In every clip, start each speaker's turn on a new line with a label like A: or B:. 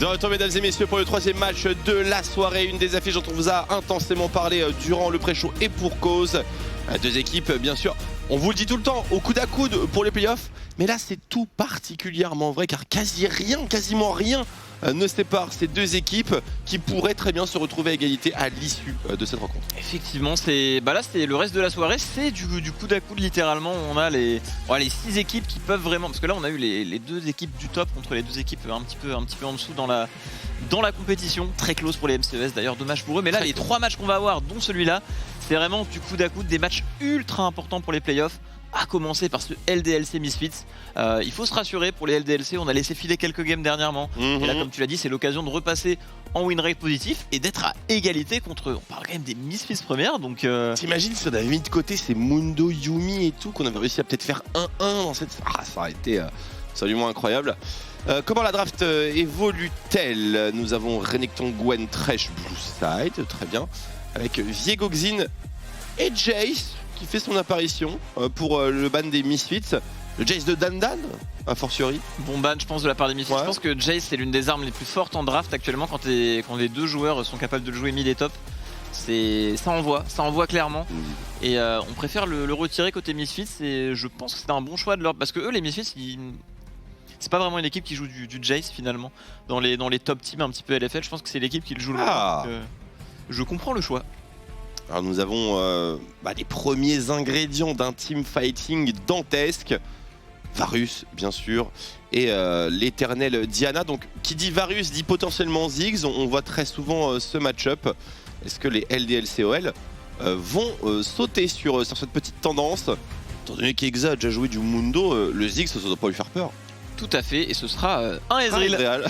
A: De retour mesdames et messieurs pour le troisième match de la soirée, une des affiches dont on vous a intensément parlé durant le pré-show et pour cause. Deux équipes bien sûr, on vous le dit tout le temps, au coude à coude pour les playoffs. Mais là c'est tout particulièrement vrai car quasiment rien ne sépare ces deux équipes qui pourraient très bien se retrouver à égalité à l'issue de cette rencontre.
B: Effectivement, là c'est le reste de la soirée, c'est du coude à coude littéralement. On a les 6 équipes qui peuvent vraiment, parce que là on a eu les deux équipes du top contre les deux équipes un petit peu en dessous dans la compétition, très close pour les MCES d'ailleurs, dommage pour eux. Mais là les 3 matchs qu'on va avoir, dont celui-là, c'est vraiment du coude à coude, des matchs ultra importants pour les playoffs. À commencer par ce LDLC Misfits. Il faut se rassurer pour les LDLC, on a laissé filer quelques games dernièrement. Et là, comme tu l'as dit, c'est l'occasion de repasser en win rate positif et d'être à égalité contre, on parle quand même des Misfits premières. Donc,
A: t'imagines si on avait mis de côté ces Mundo, Yumi et tout, qu'on avait réussi à peut-être faire 1-1 dans cette... Ah, ça aurait été absolument incroyable. Comment la draft évolue-t-elle? Nous avons Renekton, Gwen, Thresh, Blue Side, très bien. Avec Viego Xin et Jace qui fait son apparition pour le ban des Misfits. Le Jace de Dandan, a fortiori.
B: Bon ban je pense de la part des Misfits. Ouais. Je pense que Jace c'est l'une des armes les plus fortes en draft actuellement quand les deux joueurs sont capables de le jouer mid et top. Ça envoie clairement. Et on préfère le retirer côté Misfits et je pense que c'est un bon choix de leur... Parce que eux les Misfits, c'est pas vraiment une équipe qui joue du Jace finalement. Dans les top teams un petit peu LFL, je pense que c'est l'équipe qui le joue le mieux. Je comprends le choix.
A: Alors nous avons les premiers ingrédients d'un team fighting dantesque. Varus bien sûr et l'éternel Diana. Donc qui dit Varus dit potentiellement Ziggs. On voit très souvent ce match-up. Est-ce que les LDLCOL vont sauter sur cette petite tendance? Étant donné qu'Exa a déjà joué du Mundo, le Ziggs ça doit pas lui faire peur.
B: Tout à fait, et ce sera un Ezreal.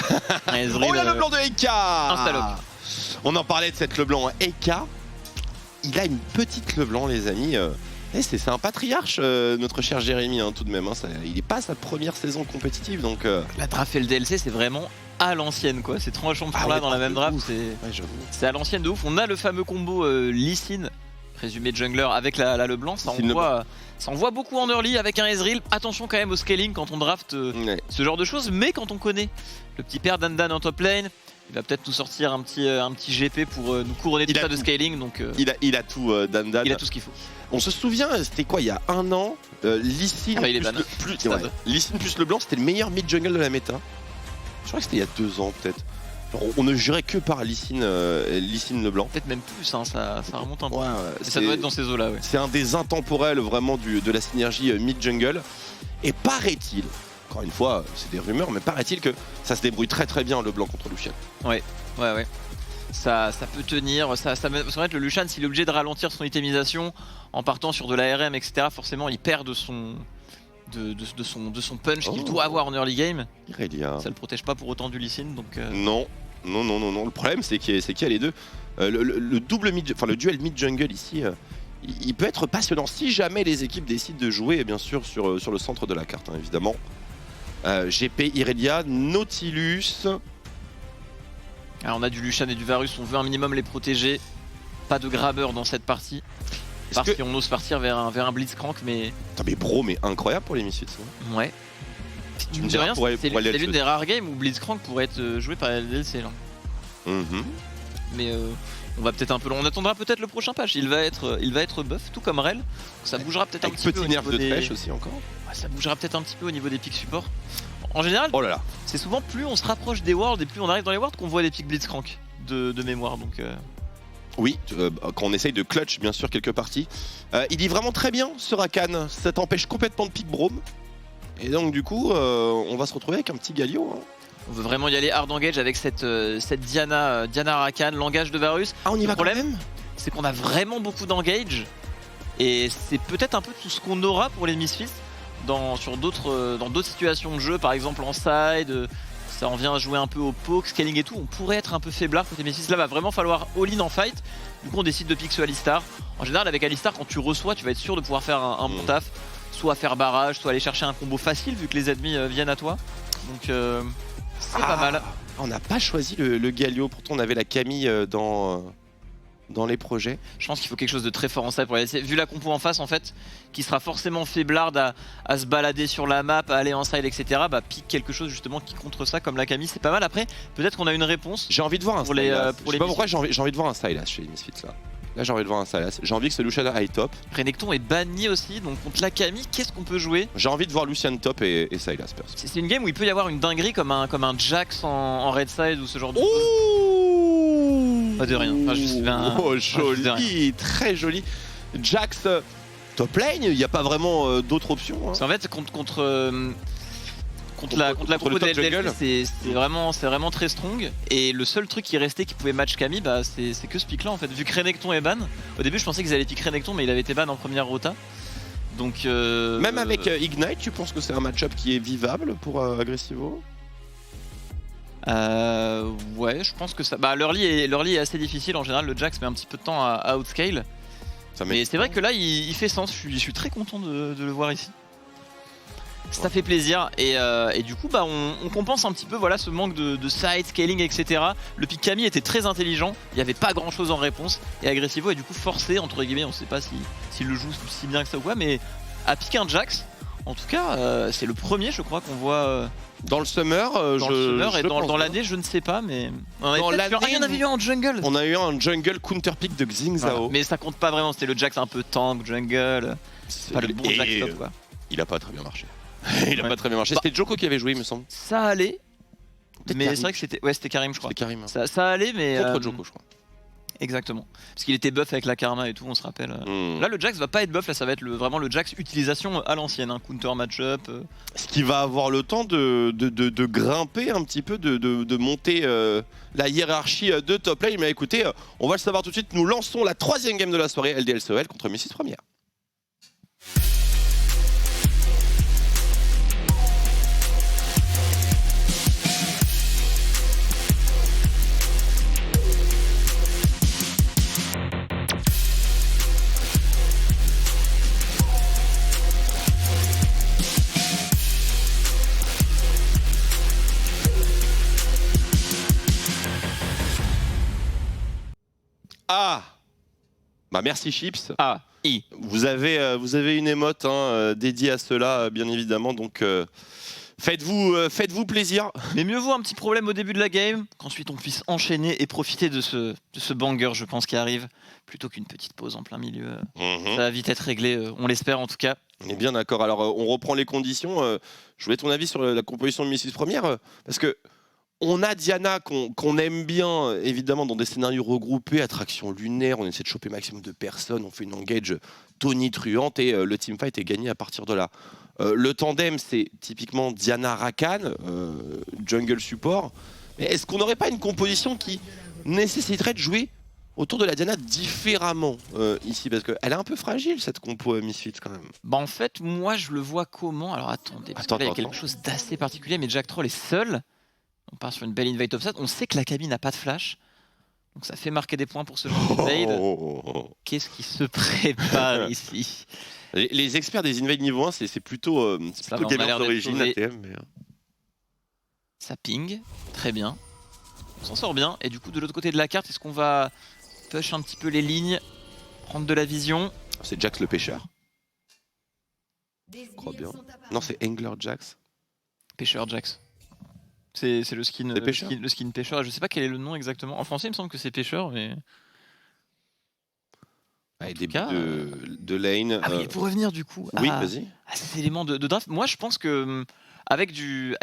A: Un Ezreal. Oh là le blanc de Eka.
B: Un salope.
A: On en parlait de cette Leblanc Eka. Il a une petite Leblanc les amis. C'est un patriarche notre cher Jérémy tout de même. Il n'est pas sa première saison compétitive donc.
B: La draft LDLC c'est vraiment à l'ancienne quoi. Ces 3 champions là dans la même draft c'est à l'ancienne de ouf. On a le fameux combo Lee Sin, présumé jungler avec la Leblanc. Ça envoie beaucoup en early avec un Ezreal. Attention quand même au scaling quand on draft ce genre de choses. Mais quand on connaît le petit père Dandan en top lane, il va peut-être nous sortir un petit GP pour nous couronner tout ça de scaling. Donc,
A: il a tout, Dandan.
B: Il a tout ce qu'il faut.
A: On se souvient, c'était quoi il y a un an, Lee Sin plus Leblanc, c'était le meilleur mid-jungle de la méta. Je crois que c'était il y a 2 ans peut-être. On ne jurait que par Lee Sin Leblanc.
B: Peut-être même plus, ça remonte un peu. Ça doit être dans ces eaux-là. Ouais.
A: C'est un des intemporels vraiment de la synergie mid-jungle. Et paraît-il, encore une fois, c'est des rumeurs, mais paraît-il que ça se débrouille très très bien Leblanc contre Lucian.
B: Ouais. Ça peut tenir. Parce qu'en fait, le Lucian, s'il est obligé de ralentir son itemisation en partant sur de l'ARM, etc., forcément, il perd de son punch qu'il doit avoir en early game.
A: Irelia.
B: Ça le protège pas pour autant du Lee Sin, donc.
A: Non. Le problème, c'est qu'il y a les deux. Le duel mid-jungle ici. Il peut être passionnant si jamais les équipes décident de jouer bien sûr sur le centre de la carte évidemment. GP, Irelia, Nautilus.
B: Alors on a du Lucian et du Varus, on veut un minimum les protéger. Pas de grabber dans cette partie. Parce qu'on ose partir vers un Blitzcrank mais...
A: Attends mais bro, mais incroyable pour les Misfits.
B: Ouais.
A: Tu me dis rien,
B: c'est l'une des rares games où Blitzcrank pourrait être joué par LDLC là. Mais on va peut-être un peu long. On attendra peut-être le prochain patch. Il va être buff, tout comme Rel. Ça bougera peut-être un petit peu.
A: Petit nerf de Thresh aussi encore.
B: Ça bougera peut-être un petit peu au niveau des pics support. En général, c'est souvent plus on se rapproche des worlds et plus on arrive dans les worlds qu'on voit des pics Blitzcrank de mémoire. Donc.
A: Oui, quand on essaye de clutch bien sûr quelques parties. Il dit vraiment très bien ce Rakan. Ça t'empêche complètement de pick Braum. Et donc du coup, on va se retrouver avec un petit Galio.
B: On veut vraiment y aller hard engage avec cette Diana Rakan, langage de Varus.
A: Ah, on y va quand même.
B: C'est qu'on a vraiment beaucoup d'engage. Et c'est peut-être un peu tout ce qu'on aura pour les Misfits dans d'autres situations de jeu, par exemple en side. Ça en vient à jouer un peu au poke, scaling et tout. On pourrait être un peu faiblard côté Misfits. Là, va vraiment falloir all-in en fight. Du coup, on décide de pick ce Alistar. En général, avec Alistar, quand tu reçois, tu vas être sûr de pouvoir faire un bon taf. Soit faire barrage, soit aller chercher un combo facile vu que les ennemis viennent à toi. Donc, c'est pas mal.
A: On n'a pas choisi le Galio. Pourtant, on avait la Camille dans dans les projets.
B: Je pense qu'il faut quelque chose de très fort en side pour les laisser. Vu la compo en face en fait, qui sera forcément faiblarde à se balader sur la map, à aller en side, etc. Bah pique quelque chose justement qui contre ça, comme la Camille, c'est pas mal. Après, peut-être qu'on a une réponse.
A: J'ai envie de voir un
B: pour les,
A: Sylas.
B: pour
A: Je sais
B: les
A: pas pourquoi j'ai envie de voir un Sylas chez les Misfits là. Là j'ai envie de voir un Sylas. J'ai envie que ce Lucian high top.
B: Renekton est banni aussi, donc contre la Camille, qu'est-ce qu'on peut jouer?
A: J'ai envie de voir Lucian top et Sylas perso.
B: C'est une game où il peut y avoir une dinguerie comme un Jax en red side ou ce genre de choses.
A: Ouh,
B: Pas de rien. Enfin, juste
A: oh joli, très joli. Jax top lane, il n'y a pas vraiment d'autres options. Hein.
B: Parce qu'en fait contre la compo de LDLC, c'est vraiment très strong. Et le seul truc qui restait qui pouvait match Camille, bah, c'est que ce pick là en fait. Vu que Renekton est ban, au début je pensais qu'ils allaient pick Renekton, mais il avait été ban en première rota. Donc
A: même avec Ignite, tu penses que c'est un match-up qui est vivable pour Agressivo?
B: Ouais, je pense que ça. Bah, l'early est assez difficile en général. Le Jax met un petit peu de temps à outscale. Mais c'est vrai que là, il fait sens. Je suis très content de le voir ici. Ça fait plaisir et du coup bah on compense un petit peu voilà ce manque de side scaling etc. Le pick Camille était très intelligent, il n'y avait pas grand chose en réponse et Agressivo est du coup forcé entre guillemets, on sait pas s'il le joue si bien que ça ou quoi, mais à piquer un Jax. En tout cas c'est le premier je crois qu'on voit
A: dans le summer,
B: et dans l'année je ne sais pas, mais on en avait eu en jungle.
A: On a eu un jungle counter pick de Xingzao.
B: Voilà. Mais ça compte pas vraiment, c'était le Jax un peu tank jungle, c'est pas le bon Jax top quoi.
A: Il a pas très bien marché. Il a pas très bien marché. C'était Joko qui avait joué, il me semble.
B: Ça allait. Mais c'est vrai que c'était Karim, je crois.
A: C'était Karim.
B: Hein. Ça allait, mais.
A: Contre Joko, je crois.
B: Exactement. Parce qu'il était buff avec la Karma et tout, on se rappelle. Là, le Jax va pas être buff, là, ça va être vraiment le Jax utilisation à l'ancienne, hein, counter match-up.
A: Ce qui va avoir le temps de grimper un petit peu, de monter la hiérarchie de top lane. Mais écoutez, on va le savoir tout de suite. Nous lançons la 3e game de la soirée, LDLCOL contre Misfits première. Ah, bah merci Chips. Vous avez une émote hein, dédiée à cela bien évidemment, donc faites-vous plaisir.
B: Mais mieux vaut un petit problème au début de la game, qu'ensuite on puisse enchaîner et profiter de ce banger je pense qui arrive, plutôt qu'une petite pause en plein milieu. Ça va vite être réglé, on l'espère en tout cas.
A: On est bien d'accord, alors on reprend les conditions. Je voulais ton avis sur la composition de Misfits première, parce que on a Diana qu'on aime bien, évidemment, dans des scénarios regroupés, attraction lunaire, on essaie de choper maximum de personnes, on fait une engage tonitruante et le teamfight est gagné à partir de là. Le tandem, c'est typiquement Diana Rakan, jungle support. Mais est-ce qu'on n'aurait pas une composition qui nécessiterait de jouer autour de la Diana différemment ici? Parce qu'elle est un peu fragile cette compo Misfits quand même.
B: Bah en fait, moi je le vois comment? Alors attendez, parce que là il y a quelque chose d'assez particulier, mais Jack Troll est seul. On part sur une belle invade offset. On sait que la cabine n'a pas de flash. Donc ça fait marquer des points pour ce genre d'invade. Qu'est-ce qui se prépare ici?
A: Les experts des invades niveau 1, c'est plutôt gamer d'origine ATM. Mais...
B: Ça ping, très bien. On s'en sort bien. Et du coup, de l'autre côté de la carte, est-ce qu'on va push un petit peu les lignes, prendre de la vision?
A: C'est Jax le pêcheur. Je crois bien. Non, c'est Angler Jax.
B: Pêcheur Jax. C'est le skin pêcheur. Je sais pas quel est le nom exactement. En français, il me semble que c'est pêcheur, mais.
A: Début de lane.
B: Ah oui, pour revenir du coup
A: vas-y.
B: À ces éléments de draft, moi je pense que avec du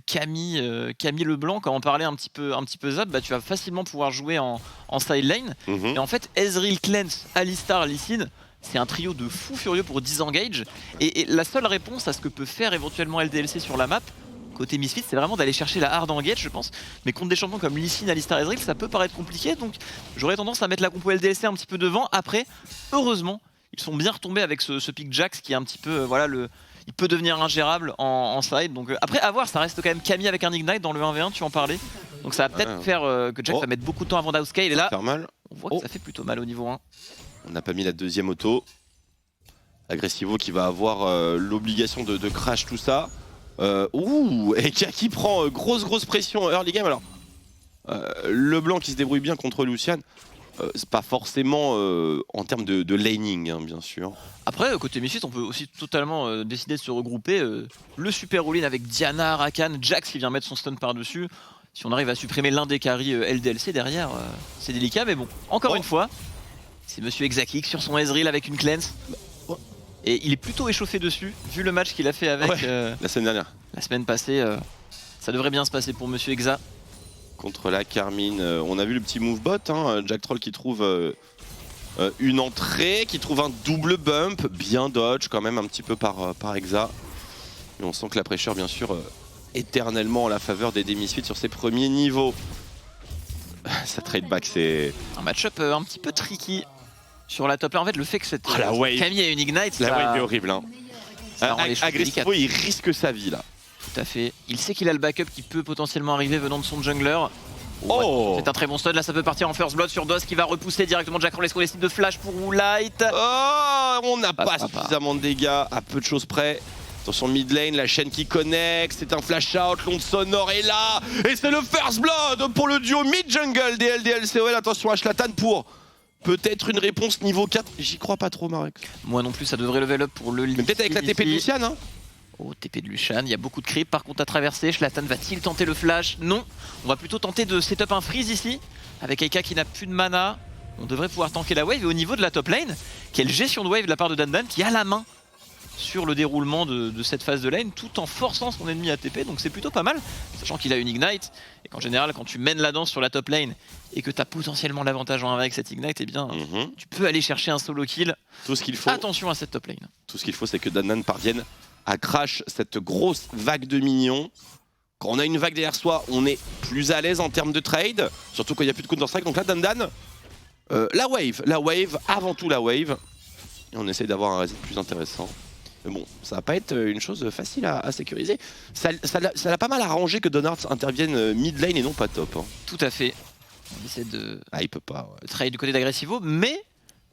B: Camille Leblanc, quand on parlait un petit peu Zap, bah, tu vas facilement pouvoir jouer en side lane. Et en fait, Ezreal, Cleanse, Alistar, Lee Sin, c'est un trio de fous furieux pour disengage. Et la seule réponse à ce que peut faire éventuellement LDLC sur la map, côté Misfits, c'est vraiment d'aller chercher la hard engage, je pense. Mais contre des champions comme Lee Sin, Alistar, Ezreal, ça peut paraître compliqué. Donc j'aurais tendance à mettre la compo LDLC un petit peu devant. Après, heureusement, ils sont bien retombés avec ce pick Jax qui est un petit peu, il peut devenir ingérable en side. Donc après, à voir, ça reste quand même Camille avec un Ignite dans le 1v1, tu en parlais. Donc ça va peut-être faire que Jax va mettre beaucoup de temps avant d'outscale. Et là, on voit que ça fait plutôt mal au niveau 1.
A: On n'a pas mis la deuxième auto. Agressivo qui va avoir l'obligation de crash tout ça. Et qui prend grosse pression early game. Alors, Leblanc qui se débrouille bien contre Lucian. c'est pas forcément en termes de laning, hein, bien sûr.
B: Après, côté Misfits, on peut aussi totalement décider de se regrouper. Le super all-in avec Diana, Rakan, Jax qui vient mettre son stun par-dessus. Si on arrive à supprimer l'un des carries LDLC derrière, c'est délicat, mais bon, encore une fois, c'est Monsieur Exakik sur son Ezreal avec une cleanse. Et il est plutôt échauffé dessus, vu le match qu'il a fait avec
A: la semaine dernière.
B: La semaine passée, ça devrait bien se passer pour Monsieur Exa.
A: Contre la Carmine, on a vu le petit move bot, hein, Jack Troll qui trouve une entrée, qui trouve un double bump, bien dodge quand même un petit peu par Exa. Et on sent que la pressure, bien sûr, éternellement en la faveur des Misfits sur ses premiers niveaux. Ça trade back, c'est
B: un match-up un petit peu tricky sur la top lane. En fait, le fait que cette Camille ait une ignite,
A: la wave est horrible. Hein. Agressivo, il risque sa vie là.
B: Tout à fait. Il sait qu'il a le backup qui peut potentiellement arriver venant de son jungler. C'est un très bon stun. Là, ça peut partir en first blood sur DOS qui va repousser directement Jack Troll. Est-ce qu'on décide de flash pour Woolite?
A: On n'a pas suffisamment de dégâts à peu de choses près. Attention mid lane, la chaîne qui connecte, c'est un flash out, l'onde sonore est là. Et c'est le first blood pour le duo mid jungle des LDLCOL. Attention à Shlatan pour peut-être une réponse niveau 4. J'y crois pas trop, Marek.
B: Moi non plus, ça devrait level up pour le lead.
A: Mais peut-être avec la TP de Lucian, hein.
B: Oh, TP de Lucian, il y a beaucoup de creep par contre à traverser. Shlatan va-t-il tenter le flash? Non. On va plutôt tenter de setup un freeze ici. Avec Eika qui n'a plus de mana. On devrait pouvoir tanker la wave. Et au niveau de la top lane, quelle gestion de wave de la part de Dandan qui a la main sur le déroulement de cette phase de lane tout en forçant son ennemi à TP, donc c'est plutôt pas mal, sachant qu'il a une ignite et qu'en général quand tu mènes la danse sur la top lane et que tu as potentiellement l'avantage en 1 avec cette ignite, eh bien tu peux aller chercher un solo kill.
A: Tout ce qu'il faut,
B: attention à cette top lane.
A: Tout ce qu'il faut, c'est que Dandan parvienne à crash cette grosse vague de minions. Quand on a une vague derrière soi, on est plus à l'aise en termes de trade, surtout quand il n'y a plus de counter strike. Donc là Dandan, la wave, avant tout la wave, et on essaye d'avoir un reset plus intéressant. Mais bon, ça va pas être une chose facile à sécuriser. Ça l'a pas mal arrangé que Donards intervienne mid lane et non pas top. Hein.
B: Tout à fait. On essaie de
A: il peut pas
B: trade du côté d'Agressivo, mais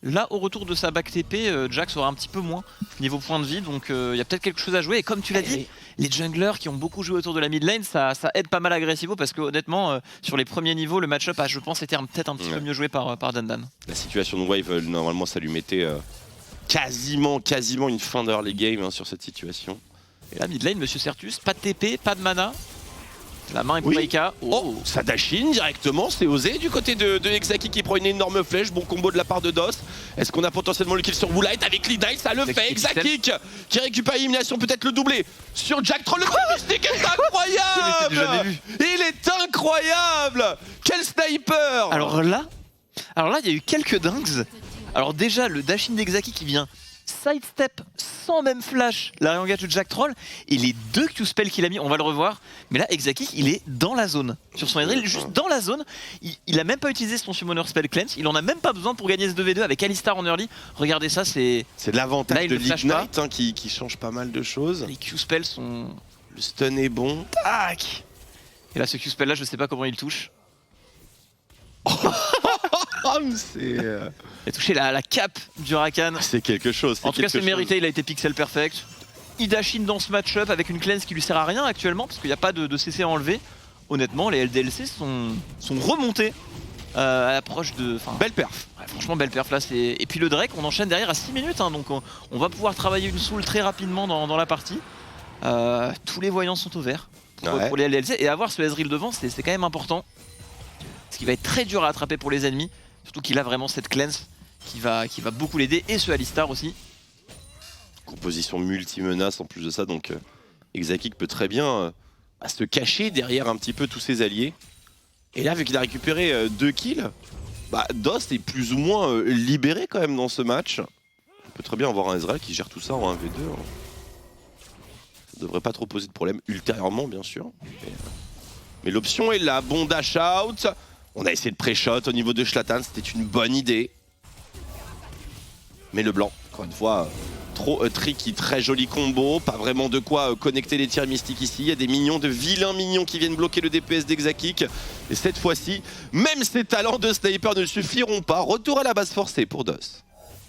B: là au retour de sa back TP, Jax aura un petit peu moins niveau point de vie, donc il y a peut-être quelque chose à jouer. Et comme tu l'as dit, les junglers qui ont beaucoup joué autour de la mid lane, ça aide pas mal Agressivo parce que honnêtement, sur les premiers niveaux, le match-up a, je pense, été peut-être un petit peu mieux joué par Dandan.
A: La situation de wave, normalement, ça lui mettait quasiment une fin d'early game hein, sur cette situation.
B: Et là, mid lane, Monsieur Certus, pas de TP, pas de mana. La main est pour Eika.
A: Oh, ça dashine directement, c'est osé du côté de Exaki qui prend une énorme flèche. Bon combo de la part de DOS. Est-ce qu'on a potentiellement le kill sur Woolite avec l'Ignite? Ça le fait. Exaki qui récupère l'élimination, peut-être le doublé sur Jack Troll. Le mystique est incroyable. Il est incroyable. Quel sniper.
B: Alors là, il y a eu quelques dingues. Alors déjà, le dash-in d'Exaki qui vient sidestep sans même flash la re-engage de Jack Troll, et les deux Q-spells qu'il a mis, on va le revoir, mais là Exaki il est dans la zone, sur son Ezreal, juste dans la zone, il a même pas utilisé son Summoner Spell Cleanse, il en a même pas besoin pour gagner ce 2v2 avec Alistar en early. Regardez ça, c'est
A: l'avantage de l'Ignite hein, qui change pas mal de choses.
B: Les Q-spells sont...
A: Le stun est bon.
B: Tac. Et là ce Q-spell là, je sais pas comment il touche. Il a touché la cape du Rakan.
A: C'est quelque chose.
B: En tout cas, c'est mérité, il a été pixel perfect. Il dash in dans ce match-up avec une cleanse qui lui sert à rien actuellement parce qu'il n'y a pas de CC à enlever. Honnêtement, les LDLC sont remontés à l'approche de...
A: Belle perf.
B: Ouais, franchement, belle perf là. Et puis le Drake, on enchaîne derrière à 6 minutes. Hein, donc on va pouvoir travailler une soul très rapidement dans la partie. Tous les voyants sont au vert pour les LDLC. Et avoir ce Ezreal devant, c'est quand même important. Ce qui va être très dur à attraper pour les ennemis. Surtout qu'il a vraiment cette cleanse qui va beaucoup l'aider. Et ce Alistar aussi.
A: Composition multi-menace en plus de ça. Donc Exakik peut très bien se cacher derrière un petit peu tous ses alliés. Et là, vu qu'il a récupéré 2 kills, DOS est plus ou moins libéré quand même dans ce match. On peut très bien avoir un Ezreal qui gère tout ça en 1v2. Hein. Ça devrait pas trop poser de problème ultérieurement, bien sûr. Mais l'option est là. Bon dash out. On a essayé de pré-shot au niveau de Shlatan, c'était une bonne idée. Mais le blanc, encore une fois, trop tricky, très joli combo. Pas vraiment de quoi connecter les tirs mystiques ici. Il y a des minions, de vilains minions qui viennent bloquer le DPS d'Exakik. Et cette fois-ci, même ses talents de sniper ne suffiront pas. Retour à la base forcée pour DOS.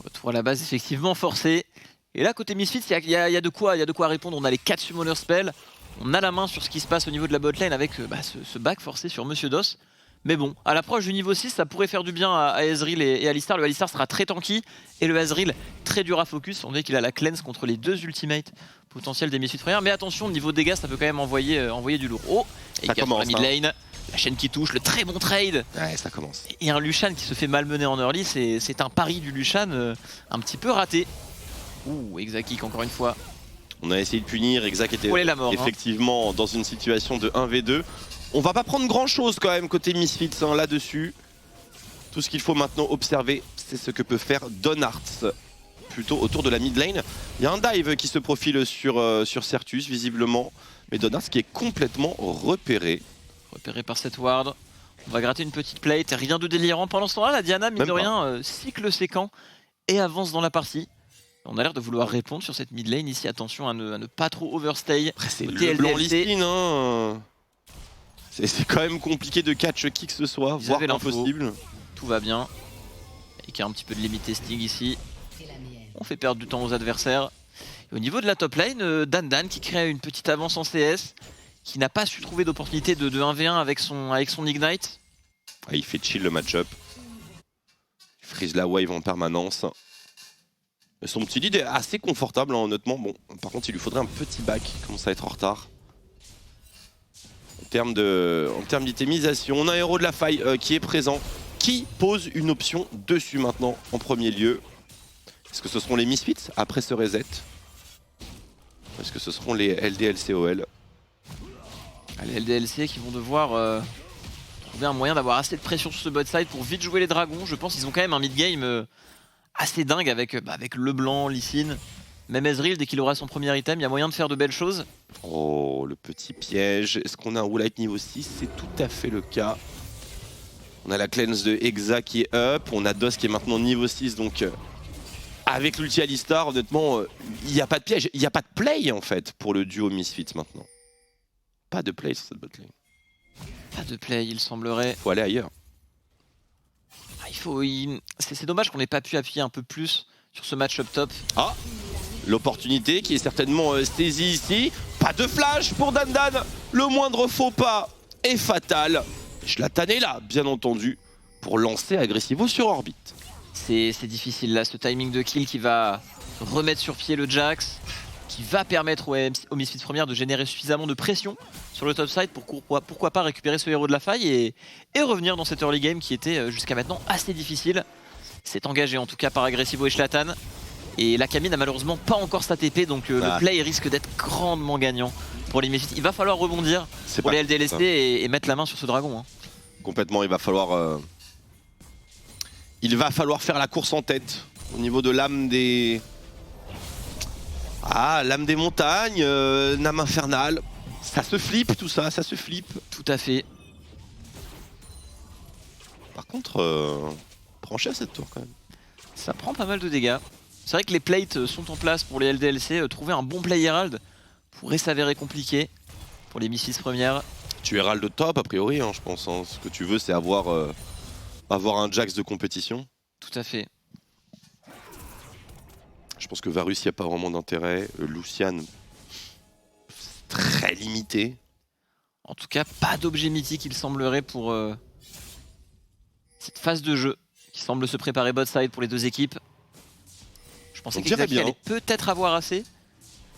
B: Retour à la base effectivement forcé. Et là, côté Misfits, il y a de quoi répondre. On a les 4 Summoner Spells. On a la main sur ce qui se passe au niveau de la botlane avec ce back forcé sur Monsieur DOS. Mais bon, à l'approche du niveau 6, ça pourrait faire du bien à Ezreal et Alistar. Le Alistar sera très tanky et le Ezreal très dur à focus. On voit qu'il a la cleanse contre les deux ultimates potentiels des Misfits premières. Mais attention, niveau dégâts, ça peut quand même envoyer du lourd. Oh, et
A: ça commence,
B: mid lane, la chaîne qui touche, le très bon trade.
A: Ouais, ça commence.
B: Et un Lucian qui se fait malmener en early, c'est un pari du Lucian un petit peu raté. Ouh, Exakik encore une fois.
A: On a essayé de punir, Exak était
B: la mort,
A: effectivement dans une situation de 1v2. On va pas prendre grand chose quand même côté Misfits là-dessus. Tout ce qu'il faut maintenant observer, c'est ce que peut faire Donarts plutôt autour de la mid lane. Il y a un dive qui se profile sur Certus visiblement, mais Donarts qui est complètement repéré.
B: Repéré par cette ward. On va gratter une petite plate, rien de délirant. Pendant ce temps-là, la Diana, mine de rien, cycle ses camps et avance dans la partie. On a l'air de vouloir répondre sur cette mid lane ici. Attention à ne pas trop overstay.
A: C'est le blanc Lee Sin, c'est quand même compliqué de catch qui que ce soit, voire impossible.
B: Tout va bien. Et un petit peu de limit testing ici. On fait perdre du temps aux adversaires. Et au niveau de la top lane, Dan qui crée une petite avance en CS, qui n'a pas su trouver d'opportunité de 1v1 avec son Ignite.
A: Ah, il fait chill le match-up. Il freeze la wave en permanence. Son petit lead est assez confortable, hein, honnêtement. Bon, par contre, il lui faudrait un petit back. Il commence à être en retard. En termes d'itemisation, on a un héros de la faille qui est présent, qui pose une option dessus maintenant en premier lieu. Est-ce que ce seront les Misfits après ce reset? Est-ce que ce seront les LDLCOL?
B: Les LDLC qui vont devoir trouver un moyen d'avoir assez de pression sur ce bot side pour vite jouer les dragons. Je pense qu'ils ont quand même un mid-game assez dingue avec Leblanc, Lee Sin. Même Ezreal, dès qu'il aura son premier item, il y a moyen de faire de belles choses.
A: Oh, le petit piège. Est-ce qu'on a un Woolite niveau 6? C'est tout à fait le cas. On a la cleanse de Hexa qui est up. On a Dos qui est maintenant niveau 6. Donc, avec l'ulti Alistar, honnêtement, il n'y a pas de piège. Il n'y a pas de play, en fait, pour le duo Misfits maintenant. Pas de play sur cette botlane.
B: Pas de play, il semblerait.
A: Faut aller ailleurs.
B: C'est dommage qu'on n'ait pas pu appuyer un peu plus sur ce match-up top.
A: Ah, l'opportunité qui est certainement saisie ici. Pas de flash pour Dan. Le moindre faux pas est fatal. Zlatan est là, bien entendu, pour lancer Agressivo sur orbite.
B: C'est difficile là, ce timing de kill qui va remettre sur pied le Jax, qui va permettre aux Misfits premières de générer suffisamment de pression sur le top side pour pourquoi pas récupérer ce héros de la faille et revenir dans cette early game qui était jusqu'à maintenant assez difficile. C'est engagé en tout cas par Agressivo et Zlatan. Et la Camille n'a malheureusement pas encore sa TP, donc le play risque d'être grandement gagnant pour les Misfits. Il va falloir rebondir pour les LDLC et mettre la main sur ce dragon. Hein.
A: Complètement, il va falloir faire la course en tête au niveau de l'âme des... Ah, l'âme des montagnes, l'âme infernale. Ça se flippe tout ça, ça se flippe.
B: Tout à fait.
A: Par contre, prend cher cette tour quand même.
B: Ça prend pas mal de dégâts. C'est vrai que les plates sont en place pour les LDLC. Trouver un bon play Herald pourrait s'avérer compliqué pour les Misfits premières.
A: Tu es Herald de top a priori, hein, je pense. Hein. Ce que tu veux, c'est avoir un Jax de compétition.
B: Tout à fait.
A: Je pense que Varus, il n'y a pas vraiment d'intérêt. Lucian, très limité.
B: En tout cas, pas d'objet mythique, il semblerait, pour cette phase de jeu qui semble se préparer bot side pour les deux équipes. Je pensais qu'il allait peut-être avoir assez,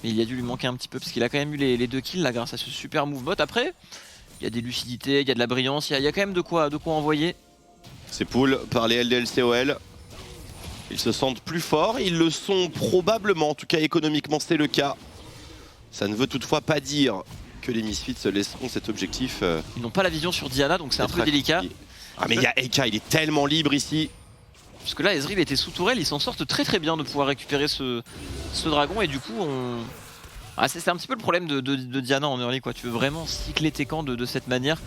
B: mais il a dû lui manquer un petit peu parce qu'il a quand même eu les 2 kills là grâce à ce super move bot. Après, il y a des lucidités, il y a de la brillance, il y a quand même de quoi envoyer.
A: C'est pull par les LDLCOL. Ils se sentent plus forts, ils le sont probablement, en tout cas économiquement c'est le cas. Ça ne veut toutefois pas dire que les Misfits se laisseront cet objectif.
B: Ils n'ont pas la vision sur Diana, donc c'est un peu délicat.
A: Ah mais il y a Eka, il est tellement libre ici.
B: Parce que là Ezreal était sous tourelle, ils s'en sortent très très bien de pouvoir récupérer ce dragon et du coup on... Ah, c'est un petit peu le problème de Diana en early quoi. Tu veux vraiment cycler tes camps de cette manière.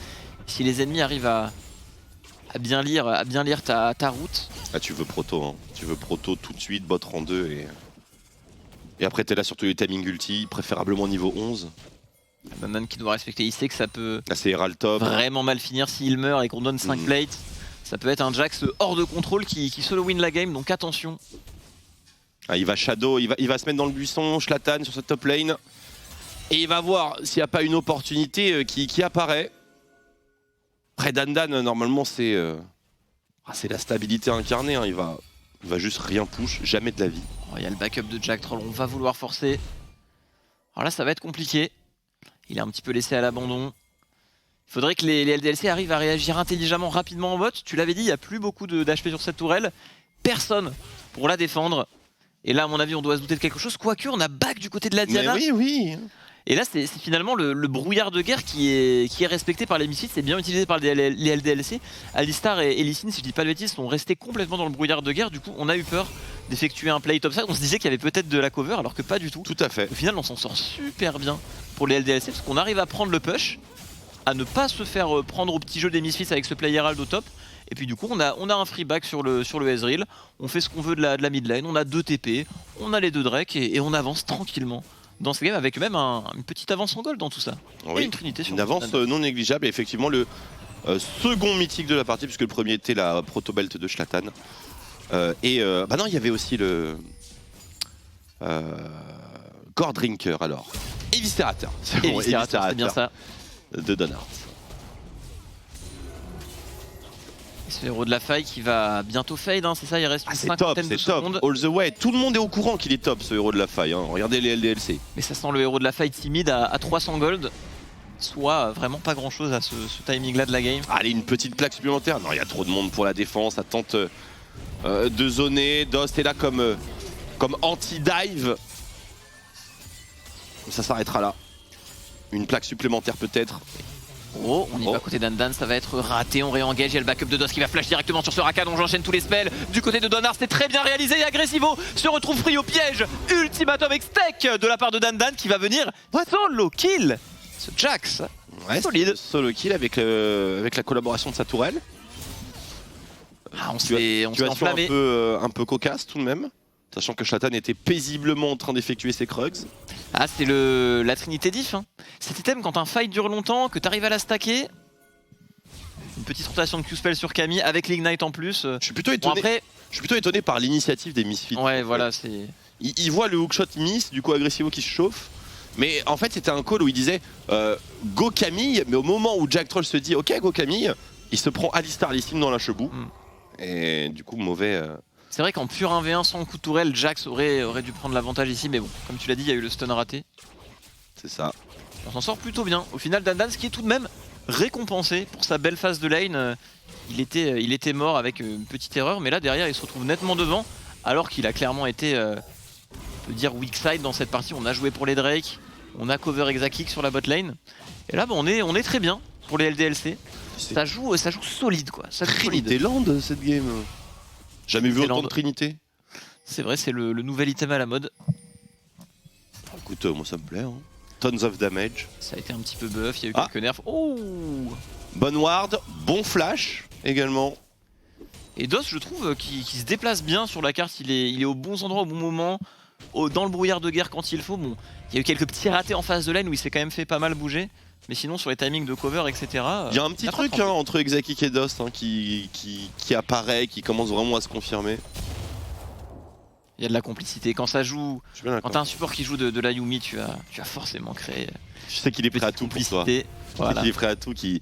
B: Si les ennemis arrivent à bien lire ta route.
A: Ah tu veux proto, hein. Tu veux proto tout de suite, bot rang 2 et après t'es là sur tous les timing ulti, préférablement niveau 11.
B: Maman qui doit respecter, il sait que ça peut
A: top.
B: Vraiment mal finir s'il meurt et qu'on donne 5 plates. Ça peut être un Jax hors de contrôle qui solo win la game, donc attention.
A: Ah, il va shadow, il va se mettre dans le buisson, Zlatan sur cette top lane. Et il va voir s'il n'y a pas une opportunité qui apparaît. Après Dandan, normalement c'est la stabilité incarnée, hein. Il va juste rien push, jamais de la vie.
B: Il y a le backup de Jack Troll, on va vouloir forcer. Alors là ça va être compliqué. Il est un petit peu laissé à l'abandon. Il faudrait que les LDLC arrivent à réagir intelligemment, rapidement en bot. Tu l'avais dit, il n'y a plus beaucoup d'HP sur cette tourelle. Personne pour la défendre. Et là, à mon avis, on doit se douter de quelque chose. Quoique, on a back du côté de la Diana.
A: Mais oui.
B: Et là, c'est finalement le brouillard de guerre qui est respecté par les missiles. C'est bien utilisé par les LDLC. Alistar et Lee Sin, si je dis pas de bêtises, sont restés complètement dans le brouillard de guerre. Du coup, on a eu peur d'effectuer un play topside. On se disait qu'il y avait peut-être de la cover, alors que pas du tout.
A: Tout à fait.
B: Au final, on s'en sort super bien pour les LDLC parce qu'on arrive à prendre le push, à ne pas se faire prendre au petit jeu des Misfits avec ce play Herald au top. Et puis du coup on a un free back sur le Ezreal, on fait ce qu'on veut de la mid lane, on a 2 TP, on a les 2 Drake et on avance tranquillement dans ce game avec même une petite avance en gold dans tout ça.
A: Oui,
B: et une trinité sur
A: une avance non négligeable et effectivement le second mythique de la partie puisque le premier était la proto-belt de Shlatan. Bah non, il y avait aussi le Gore Drinker alors. Eviscerator.
B: Eviscerator, c'est bien ça.
A: De Donart.
B: Ce héros de la faille qui va bientôt fade, hein, c'est ça, il reste une cinquantaine de secondes.
A: All the way, tout le monde est au courant qu'il est top ce héros de la faille, hein. Regardez les LDLC.
B: Mais ça sent le héros de la faille timide à 300 gold, soit vraiment pas grand chose à ce timing là de la game.
A: Allez, une petite plaque supplémentaire, non il y a trop de monde pour la défense, ça tente de zoner, Dost est là comme anti-dive. Ça s'arrêtera là. Une plaque supplémentaire peut-être.
B: Oh, on y va côté d'Andan, ça va être raté, on réengage, il y a le backup de Dost qui va flash directement sur ce Rakan, on j'enchaîne tous les spells. Du côté de Donart, c'est très bien réalisé et Agressivo se retrouve free au piège. Ultimatum avec steak de la part de Dandan qui va venir solo kill ce Jax.
A: Ouais, solide. Solo kill avec la collaboration de sa tourelle.
B: Ah, on s'est enflammé.
A: Un peu cocasse tout de même. Sachant que Shlatan était paisiblement en train d'effectuer ses Krugs.
B: Ah, c'est la trinité diff. Hein. Cet item, quand un fight dure longtemps, que tu arrives à la stacker. Une petite rotation de Q-spell sur Camille avec l'Ignite en plus.
A: Je suis plutôt étonné, je suis plutôt étonné par l'initiative des Misfits.
B: Ouais, voilà, c'est.
A: Il voit le hookshot miss, du coup Agressivo qui se chauffe. Mais en fait, c'était un call où il disait go Camille, mais au moment où Jack Troll se dit ok, go Camille, il se prend Alistar Lee Sin dans la chebou. Et du coup, mauvais.
B: C'est vrai qu'en pur 1v1 sans coup de tourelle, Jax aurait dû prendre l'avantage ici, mais bon, comme tu l'as dit, il y a eu le stun raté.
A: C'est ça.
B: On s'en sort plutôt bien. Au final, Dandan, ce qui est tout de même récompensé pour sa belle phase de lane. Il était mort avec une petite erreur, mais là derrière, il se retrouve nettement devant, alors qu'il a clairement été, on peut dire, weak side dans cette partie. On a joué pour les Drake, on a cover Exakick sur la bot lane, et là, bah, on est très bien pour les LDLC. Ça joue solide, quoi. Ça joue
A: Trinité Land cette game. Jamais vu autant de Trinité.
B: C'est vrai, c'est le nouvel item à la mode.
A: Écoute, moi ça me plaît. Hein. Tons of damage.
B: Ça a été un petit peu buff, il y a eu quelques nerfs. Oh,
A: bonne ward, bon flash également.
B: Et Dost, je trouve, qui se déplace bien sur la carte, il est au bon endroit au bon moment, dans le brouillard de guerre quand il faut. Bon, il y a eu quelques petits ratés en phase de lane où il s'est quand même fait pas mal bouger. Mais sinon, sur les timings de cover, etc.
A: Il y a un petit truc entre Exakick et Dost qui apparaît, qui commence vraiment à se confirmer.
B: Il y a de la complicité. Quand ça joue, quand t'as un support qui joue de la Yumi, tu vas forcément créer.
A: Je sais qu'il est prêt à tout pour toi.
B: Voilà.
A: Il est prêt à tout, qui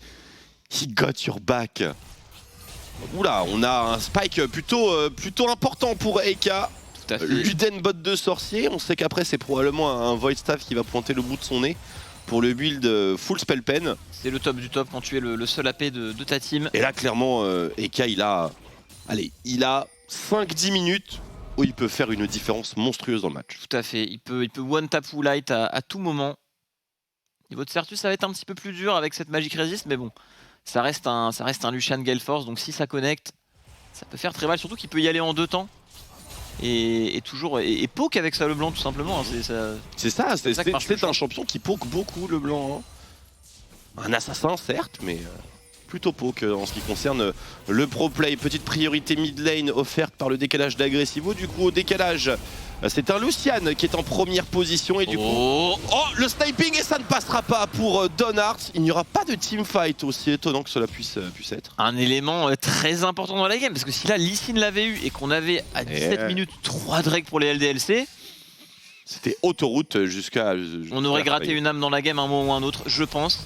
A: got your back. Oula, on a un spike plutôt important pour Eka.
B: Tout à fait.
A: Luden bot de sorcier. On sait qu'après, c'est probablement un Void Staff qui va pointer le bout de son nez pour le build full spell pen.
B: C'est le top du top quand tu es le seul AP de ta team.
A: Et là, clairement, Eka, il a 5-10 minutes où il peut faire une différence monstrueuse dans le match.
B: Tout à fait, il peut one tap ou light à tout moment. Niveau de Certus, ça va être un petit peu plus dur avec cette Magic Resist, mais bon, ça reste un Lucian Gale Force, donc si ça connecte, ça peut faire très mal, surtout qu'il peut y aller en 2 temps. Et poke avec ça le blanc tout simplement.
A: C'est un champion qui poke beaucoup le blanc. Hein. Un assassin certes, mais plutôt poke en ce qui concerne le pro play. Petite priorité mid lane offerte par le décalage d'Agressivo. Du coup au décalage, c'est un Lucian qui est en première position et du coup... Oh, le sniping et ça ne passera pas pour Donart. Il n'y aura pas de teamfight, aussi étonnant que cela puisse être.
B: Un élément très important dans la game, parce que si là Lee Sin l'avait eu et qu'on avait à 17 minutes 3 Drake pour les LDLC...
A: C'était autoroute jusqu'à...
B: On aurait gratté une âme dans la game un moment ou un autre, je pense.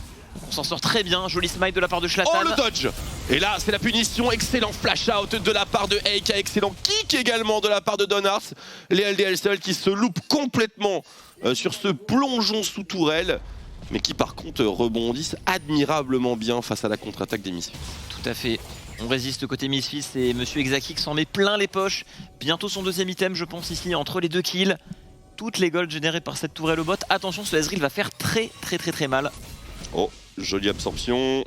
B: On s'en sort très bien, joli smite de la part de Zlatan.
A: Oh le dodge! Et là c'est la punition, excellent flash out de la part de Eika, excellent kick également de la part de Donars. Les LDLCL qui se loupent complètement sur ce plongeon sous tourelle, mais qui par contre rebondissent admirablement bien face à la contre-attaque des Misfits.
B: Tout à fait. On résiste côté Misfits et Monsieur Exaki s'en met plein les poches. Bientôt son deuxième item je pense ici entre les 2 kills. Toutes les golds générées par cette tourelle au bot. Attention, ce Ezreal va faire très mal.
A: Oh, jolie absorption.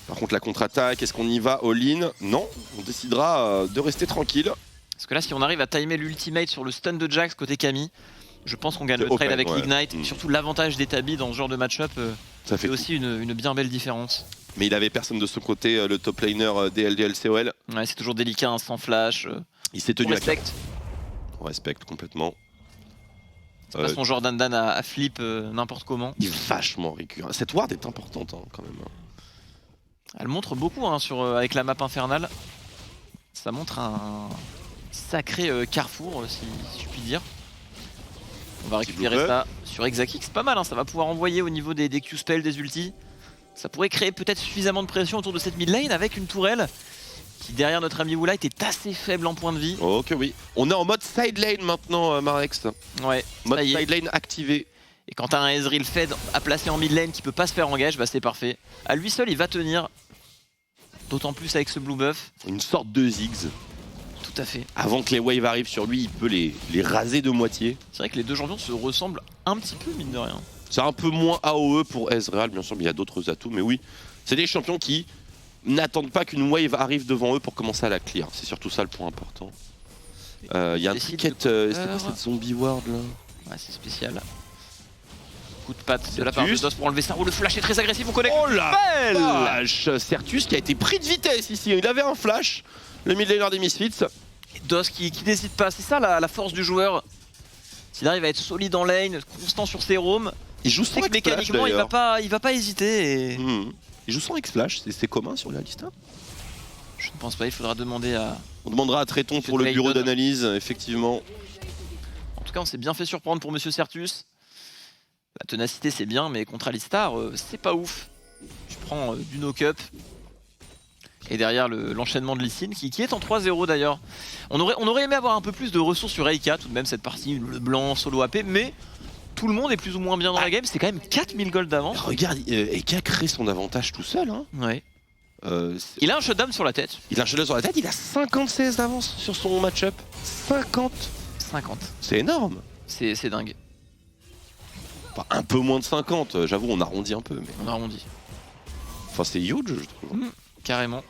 A: Par contre la contre-attaque, est-ce qu'on y va all-in? Non, on décidera de rester tranquille.
B: Parce que là si on arrive à timer l'ultimate sur le stun de Jax côté Camille, je pense qu'on gagne le trade avec l'Ignite. Surtout l'avantage des Tabi dans ce genre de match-up, ça fait aussi une bien belle différence.
A: Mais il avait personne de son côté, le top laner des LDLCOL.
B: Ouais, c'est toujours délicat, hein, sans flash.
A: Il s'est tenu
B: à cœur.
A: On respecte complètement.
B: C'est pas son genre d'Andan à flip n'importe comment.
A: Il est vachement récurrent. Cette ward est importante hein, quand même.
B: Elle montre beaucoup hein, avec la map infernale. Ça montre un sacré carrefour, si je puis dire. On va récupérer ça sur Exaki. C'est pas mal, hein, ça va pouvoir envoyer au niveau des Q-spells, des ultis. Ça pourrait créer peut-être suffisamment de pression autour de cette mid lane avec une tourelle qui derrière notre ami Woolite est assez faible en point de vie.
A: Ok oui. On est en mode side lane maintenant Marex.
B: Ouais.
A: Mode side lane activé.
B: Et quand t'as un Ezreal Fed à placer en mid lane qui peut pas se faire engage, bah c'est parfait. À lui seul il va tenir. D'autant plus avec ce blue buff.
A: Une sorte de Ziggs.
B: Tout à fait.
A: Avant que les waves arrivent sur lui, il peut les raser de moitié.
B: C'est vrai que les deux champions se ressemblent un petit peu mine de rien.
A: C'est un peu moins AOE pour Ezreal bien sûr, mais il y a d'autres atouts. Mais oui, c'est des champions qui n'attendent pas qu'une wave arrive devant eux pour commencer à la clear. C'est surtout ça le point important. Il y a un ticket, c'est quoi cette zombie ward là?
B: Ouais, c'est spécial. Coup de patte de la part de Dos pour enlever ça. Oh, le flash est très agressif, on connaît.
A: Oh la vache! Certus qui a été pris de vitesse ici. Il avait un flash, le mid laner des Misfits.
B: Et Dos qui n'hésite pas, c'est ça la force du joueur. S'il arrive à être solide en lane, constant sur ses roams,
A: il joue sans
B: mécaniquement il va pas hésiter. Et...
A: Il joue sans X-Flash, c'est commun sur la liste?
B: Je ne pense pas, il faudra demander à...
A: On demandera à Tréton pour le bureau d'analyse, effectivement.
B: En tout cas, on s'est bien fait surprendre pour Monsieur Certus. La ténacité c'est bien, mais contre Alistar, c'est pas ouf. Tu prends du no-cup. Et derrière l'enchaînement de Lee Sin, qui est en 3-0 d'ailleurs. On aurait aimé avoir un peu plus de ressources sur Eika, tout de même cette partie, le blanc, solo AP, mais... Tout le monde est plus ou moins bien dans la game, c'est quand même 4000 gold d'avance.
A: Regarde, Eika crée son avantage tout seul. Hein.
B: Ouais. Il a un shutdown sur la tête.
A: Il a un shutdown sur la tête, il a 50 CS d'avance sur son match-up. 50. C'est énorme.
B: C'est dingue.
A: Enfin, un peu moins de 50, j'avoue, on arrondit un peu. Mais...
B: On arrondit.
A: Enfin, c'est huge, je trouve.
B: Carrément.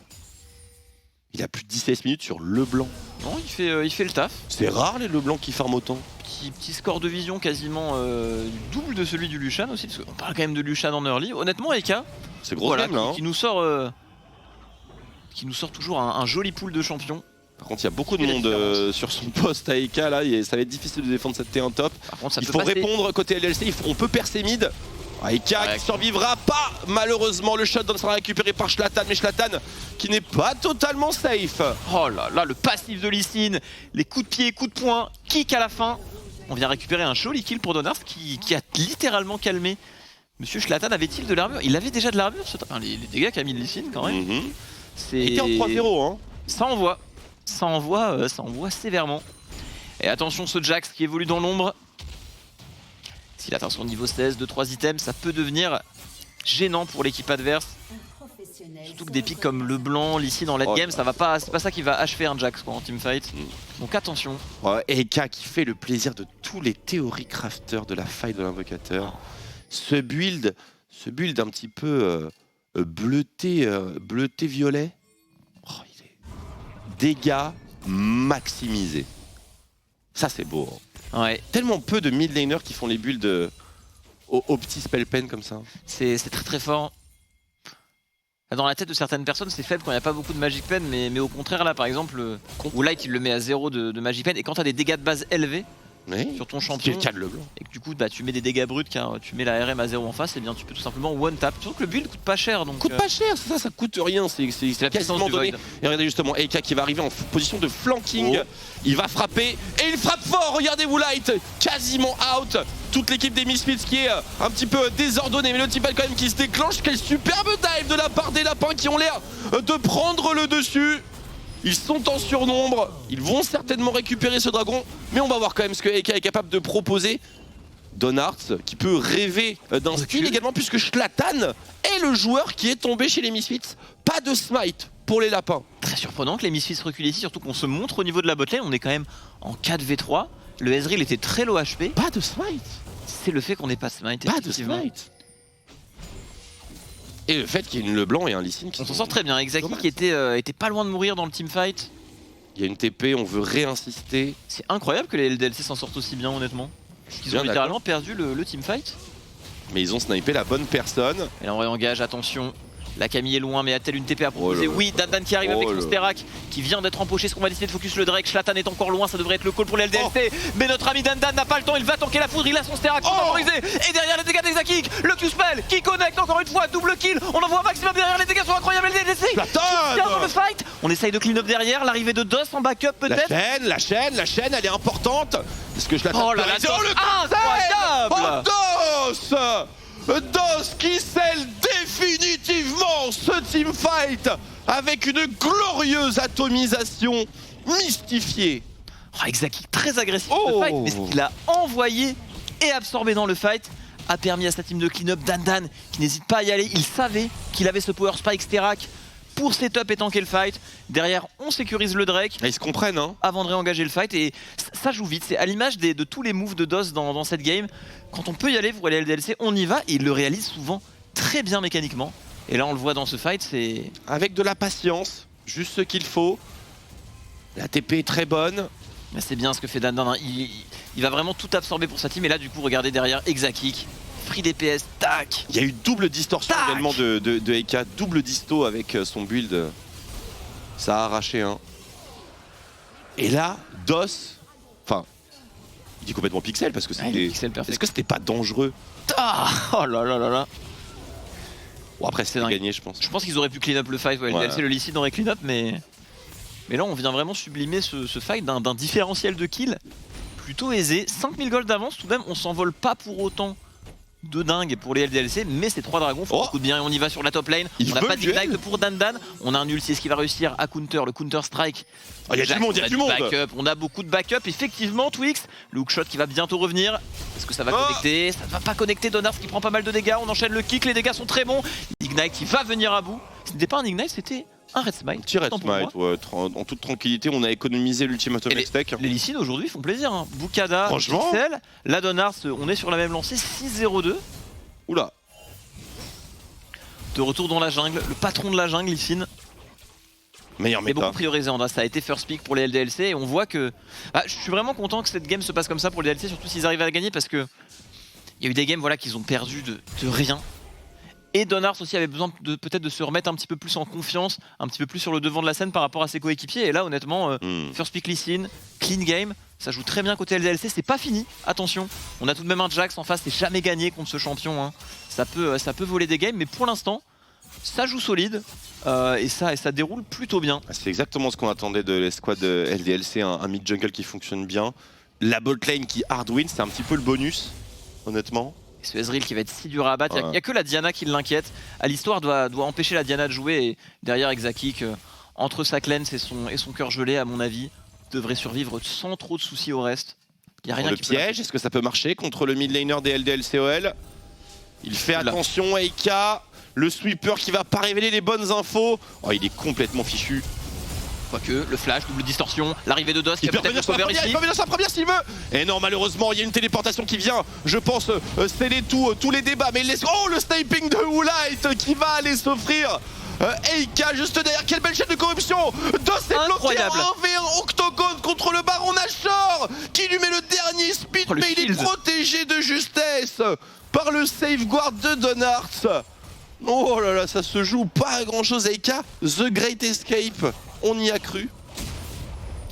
A: Il a plus de 16 minutes sur LeBlanc.
B: Non, il fait le taf.
A: C'est rare les LeBlanc qui farment autant.
B: Petit score de vision quasiment double de celui du Lucian aussi, parce qu'on parle quand même de Lucian en early. Honnêtement, Eika,
A: c'est gros game, là,
B: qui nous sort toujours un joli pool de champions.
A: Par contre, il y a beaucoup de monde sur son poste à Eika là, ça va être difficile de défendre cette T1 top.
B: Par contre,
A: il faut répondre côté LLC, on peut percer mid. Eika qui survivra pas, malheureusement le shutdown sera récupéré par Zlatan, mais Zlatan qui n'est pas totalement safe.
B: Oh là là, le passif de Lee Sin, les coups de pied, coups de poing, kick à la fin. On vient récupérer un joli kill pour Donars qui a littéralement calmé Monsieur Zlatan. Avait-il de l'armure? Il avait déjà de l'armure, enfin, les dégâts qu'a mis Lee Sin quand même.
A: Il était en 3-0 hein.
B: Ça envoie sévèrement. Et attention ce Jax qui évolue dans l'ombre. S'il atteint son niveau 16 de 3 items, ça peut devenir gênant pour l'équipe adverse. Surtout que des pics comme le blanc, Lee Sin en late game, ça va pas, c'est pas ça qui va achever un Jax quoi, en teamfight. Donc attention.
A: Eika qui fait le plaisir de tous les théories crafters de la faille de l'invocateur. Ce build un petit peu bleuté violet. Oh, il est dégâts maximisés. Ça c'est beau. Hein.
B: Ouais.
A: Tellement peu de mid laners qui font les builds au petit spell pen comme ça.
B: C'est très très fort. Dans la tête de certaines personnes, c'est faible quand il n'y a pas beaucoup de Magic Pen, mais au contraire, là par exemple, Woolite il le met à 0 de Magic Pen, et quand tu as des dégâts de base élevés sur ton champion,
A: le cas de LeBlanc,
B: et que du coup bah, tu mets des dégâts bruts car tu mets la RM à 0 en face, et bien tu peux tout simplement one tap. Surtout que le build coûte pas cher. Donc,
A: coûte pas cher, ça coûte rien, c'est
B: la quasiment donné.
A: Et regardez justement Eika qui va arriver en position de flanking, il va frapper, et il frappe fort, regardez Woolite, quasiment out. toute l'équipe des Misfits qui est un petit peu désordonnée, mais le Teamfight quand même qui se déclenche. Quel superbe dive de la part des lapins qui ont l'air de prendre le dessus. Ils sont en surnombre, ils vont certainement récupérer ce dragon, mais on va voir quand même ce que Eka est capable de proposer. Donarts qui peut rêver d'un skill également, puisque Zlatan est le joueur qui est tombé chez les Misfits. Pas de smite pour les lapins.
B: Très surprenant que les Misfits reculent ici, surtout qu'on se montre au niveau de la botlane. On est quand même en 4v3. Le Ezreal était très low HP.
A: Pas de smite.
B: C'est le fait qu'on n'ait pas smite.
A: Pas de smite. Et le fait qu'il y ait une Leblanc et un Lee Sin qui
B: on s'en sort très bien. Exaki qui était pas loin de mourir dans le teamfight.
A: Il y a une TP, on veut réinsister.
B: C'est incroyable que les LDLC s'en sortent aussi bien, honnêtement. Ils ont littéralement perdu le teamfight.
A: Mais ils ont snipé la bonne personne.
B: Et là on réengage, attention. La Camille est loin, mais a-t-elle une TP à proposer? Oui, Dan qui arrive avec son Sterak qui vient d'être empoché. Est-ce qu'on va décider de focus le Drake? Zlatan est encore loin, ça devrait être le call pour les LDLC. Mais notre ami Dan n'a pas le temps, il va tanker la foudre, il a son Sterak temporisé. Et derrière les dégâts d'Exaki, le Q-spell qui connecte encore une fois, double kill. On en voit un maximum derrière, les dégâts sont incroyables. LDLC tient dans le fight. On essaye de clean up derrière, l'arrivée de DOS en backup peut-être.
A: La chaîne, elle est importante. Est-ce que Zlatan
B: le incroyable
A: DOS qui scelle définitivement ce teamfight avec une glorieuse atomisation mystifiée.
B: Exaki très agressif le fight, mais ce qu'il a envoyé et absorbé dans le fight a permis à sa team de clean up. Dan qui n'hésite pas à y aller, il savait qu'il avait ce power spike Sterak pour setup et tanker le fight. Derrière on sécurise le Drake.
A: Ils se comprennent hein.
B: Avant de réengager le fight et ça joue vite. C'est à l'image de tous les moves de DOS dans cette game. Quand on peut y aller pour les LDLC, on y va et il le réalise souvent très bien mécaniquement. Et là on le voit dans ce fight, c'est...
A: Avec de la patience, juste ce qu'il faut. La TP est très bonne.
B: C'est bien ce que fait Dan. Il va vraiment tout absorber pour sa team. Et là du coup regardez derrière Exaki. Free DPS, tac.
A: Il y a eu double distorsion également de Eka, double disto avec son build. Ça a arraché hein. Et là, DOS, enfin, il dit complètement pixel parce que c'était... Est-ce que c'était pas dangereux?
B: Oh là là là là.
A: Bon après c'est gagné je pense.
B: Je pense qu'ils auraient pu clean up le fight, LDLC le Lee Sin aurait clean up mais là on vient vraiment sublimer ce fight d'un différentiel de kill plutôt aisé. 5000 gold d'avance tout de même, on s'envole pas pour autant de dingue pour les LDLC, mais ces 3 dragons font beaucoup de bien et on y va sur la top lane. On n'a pas d'ignite pour Dan. On a un Ulsius qui va réussir à counter, le counter strike.
A: Il y a du monde, il y a du monde.
B: On a beaucoup de backup, effectivement Twix. Le hookshot qui va bientôt revenir. Est-ce que ça va connecter? Ça ne va pas connecter. Donards qui prend pas mal de dégâts. On enchaîne le kick, les dégâts sont très bons. Ignite qui va venir à bout. Ce n'était pas un Ignite, c'était un Red Smite.
A: Petit Red Smite, ouais. En toute tranquillité, on a économisé l'ultimatum stack.
B: Les Lee Sin aujourd'hui font plaisir. Hein. Bukada, Pixel, la Donards, on est sur la même lancée, 6-0-2.
A: Oula.
B: De retour dans la jungle, le patron de la jungle, Lee Sin.
A: Meilleur méta.
B: Mais beaucoup priorisé, ça a été first pick pour les LDLC et on voit que... je suis vraiment content que cette game se passe comme ça pour les LDLC, surtout s'ils arrivent à gagner parce que... Il y a eu des games qu'ils ont perdu de rien. Et Donards aussi avait besoin peut-être de se remettre un petit peu plus en confiance, un petit peu plus sur le devant de la scène par rapport à ses coéquipiers. Et là honnêtement, first pick Lee Sin, clean game, ça joue très bien côté LDLC, c'est pas fini, attention. On a tout de même un Jax en face, c'est jamais gagné contre ce champion. Hein. Ça peut voler des games, mais pour l'instant, ça joue solide et ça déroule plutôt bien.
A: C'est exactement ce qu'on attendait de l'escouade LDLC, un mid jungle qui fonctionne bien. La bot lane qui hard win, c'est un petit peu le bonus, honnêtement.
B: Et ce Ezreal qui va être si dur à abattre, il n'y a que la Diana qui l'inquiète. L'histoire doit empêcher la Diana de jouer et derrière Exaki, entre sa cleanse et son cœur gelé, à mon avis, devrait survivre sans trop de soucis au reste. Il y a rien
A: le
B: qui
A: piège, est-ce que ça peut marcher contre le mid laner des LDLCOL? Il fait attention, Eka, le sweeper qui va pas révéler les bonnes infos. Oh, il est complètement fichu.
B: Quoique, le flash, double distorsion, l'arrivée de DOS qui
A: il peut revenir sur sa première s'il veut. Et non, malheureusement, il y a une téléportation qui vient, je pense, sceller tous les débats. Mais oh, le sniping de Woolite qui va aller s'offrir Eka juste derrière. Quelle belle chaîne de corruption. DOS est bloqué en 1v1 octogone contre le Baron Nashor qui lui met le dernier speed, mais il est protégé de justesse par le safeguard de Donards. Oh là là, ça se joue pas à grand chose. Eka, The Great Escape, on y a cru.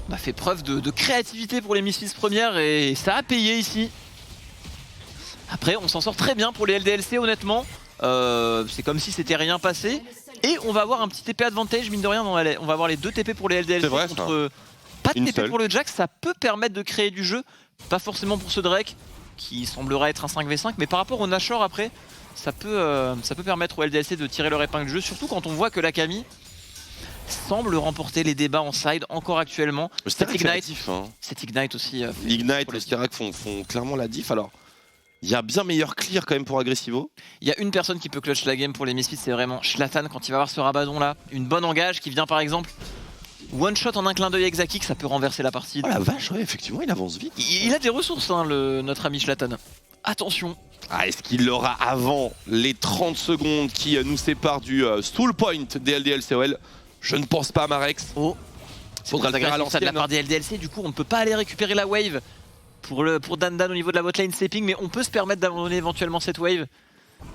B: On a fait preuve de créativité pour les Misfits premières et ça a payé ici. Après, on s'en sort très bien pour les LDLC, honnêtement. C'est comme si c'était rien passé. Et on va avoir un petit TP advantage, mine de rien. On va avoir les 2 TP pour les LDLC
A: vrai,
B: contre pas de TP pour le Jax. Ça peut permettre de créer du jeu. Pas forcément pour ce Drake. qui semblerait être un 5v5, mais par rapport au Nashor après, ça peut permettre au LDLC de tirer leur épingle du jeu, surtout quand on voit que l'Akami semble remporter les débats en side encore actuellement.
A: Cet
B: Ignite aussi.
A: L'Ignite, le Sterak font clairement la diff. Alors, il y a bien meilleur clear quand même pour Agressivo.
B: Il y a une personne qui peut clutch la game pour les Misfits, c'est vraiment Zlatan quand il va voir ce Rabadon là. Une bonne engage qui vient par exemple one shot en un clin d'œil Exakik, ça peut renverser la partie.
A: Oh la vache, ouais, effectivement, il avance vite.
B: Il a des ressources, hein, notre ami Zlatan. Attention.
A: Ah, est-ce qu'il l'aura avant les 30 secondes qui nous séparent du stall point des LDLCOL? Je ne pense pas, Marex.
B: Oh,
A: faudra le faire à l'ancienne
B: de la part des LDLC, du coup on ne peut pas aller récupérer la wave pour Dan au niveau de la botlane stepping, mais on peut se permettre d'abandonner éventuellement cette wave.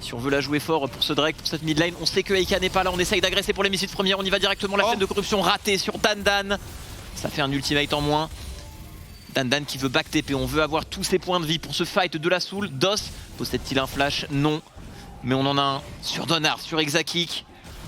B: Si on veut la jouer fort pour ce Drake, pour cette mid lane, on sait que Eika n'est pas là, on essaye d'agresser pour les Misfits première, on y va directement, la chaîne de corruption ratée sur Dan. Ça fait un ultimate en moins. Dan qui veut back TP, on veut avoir tous ses points de vie pour ce fight de la soul. DOS, possède-t-il un flash? Non. Mais on en a un sur Donar, sur Exakik.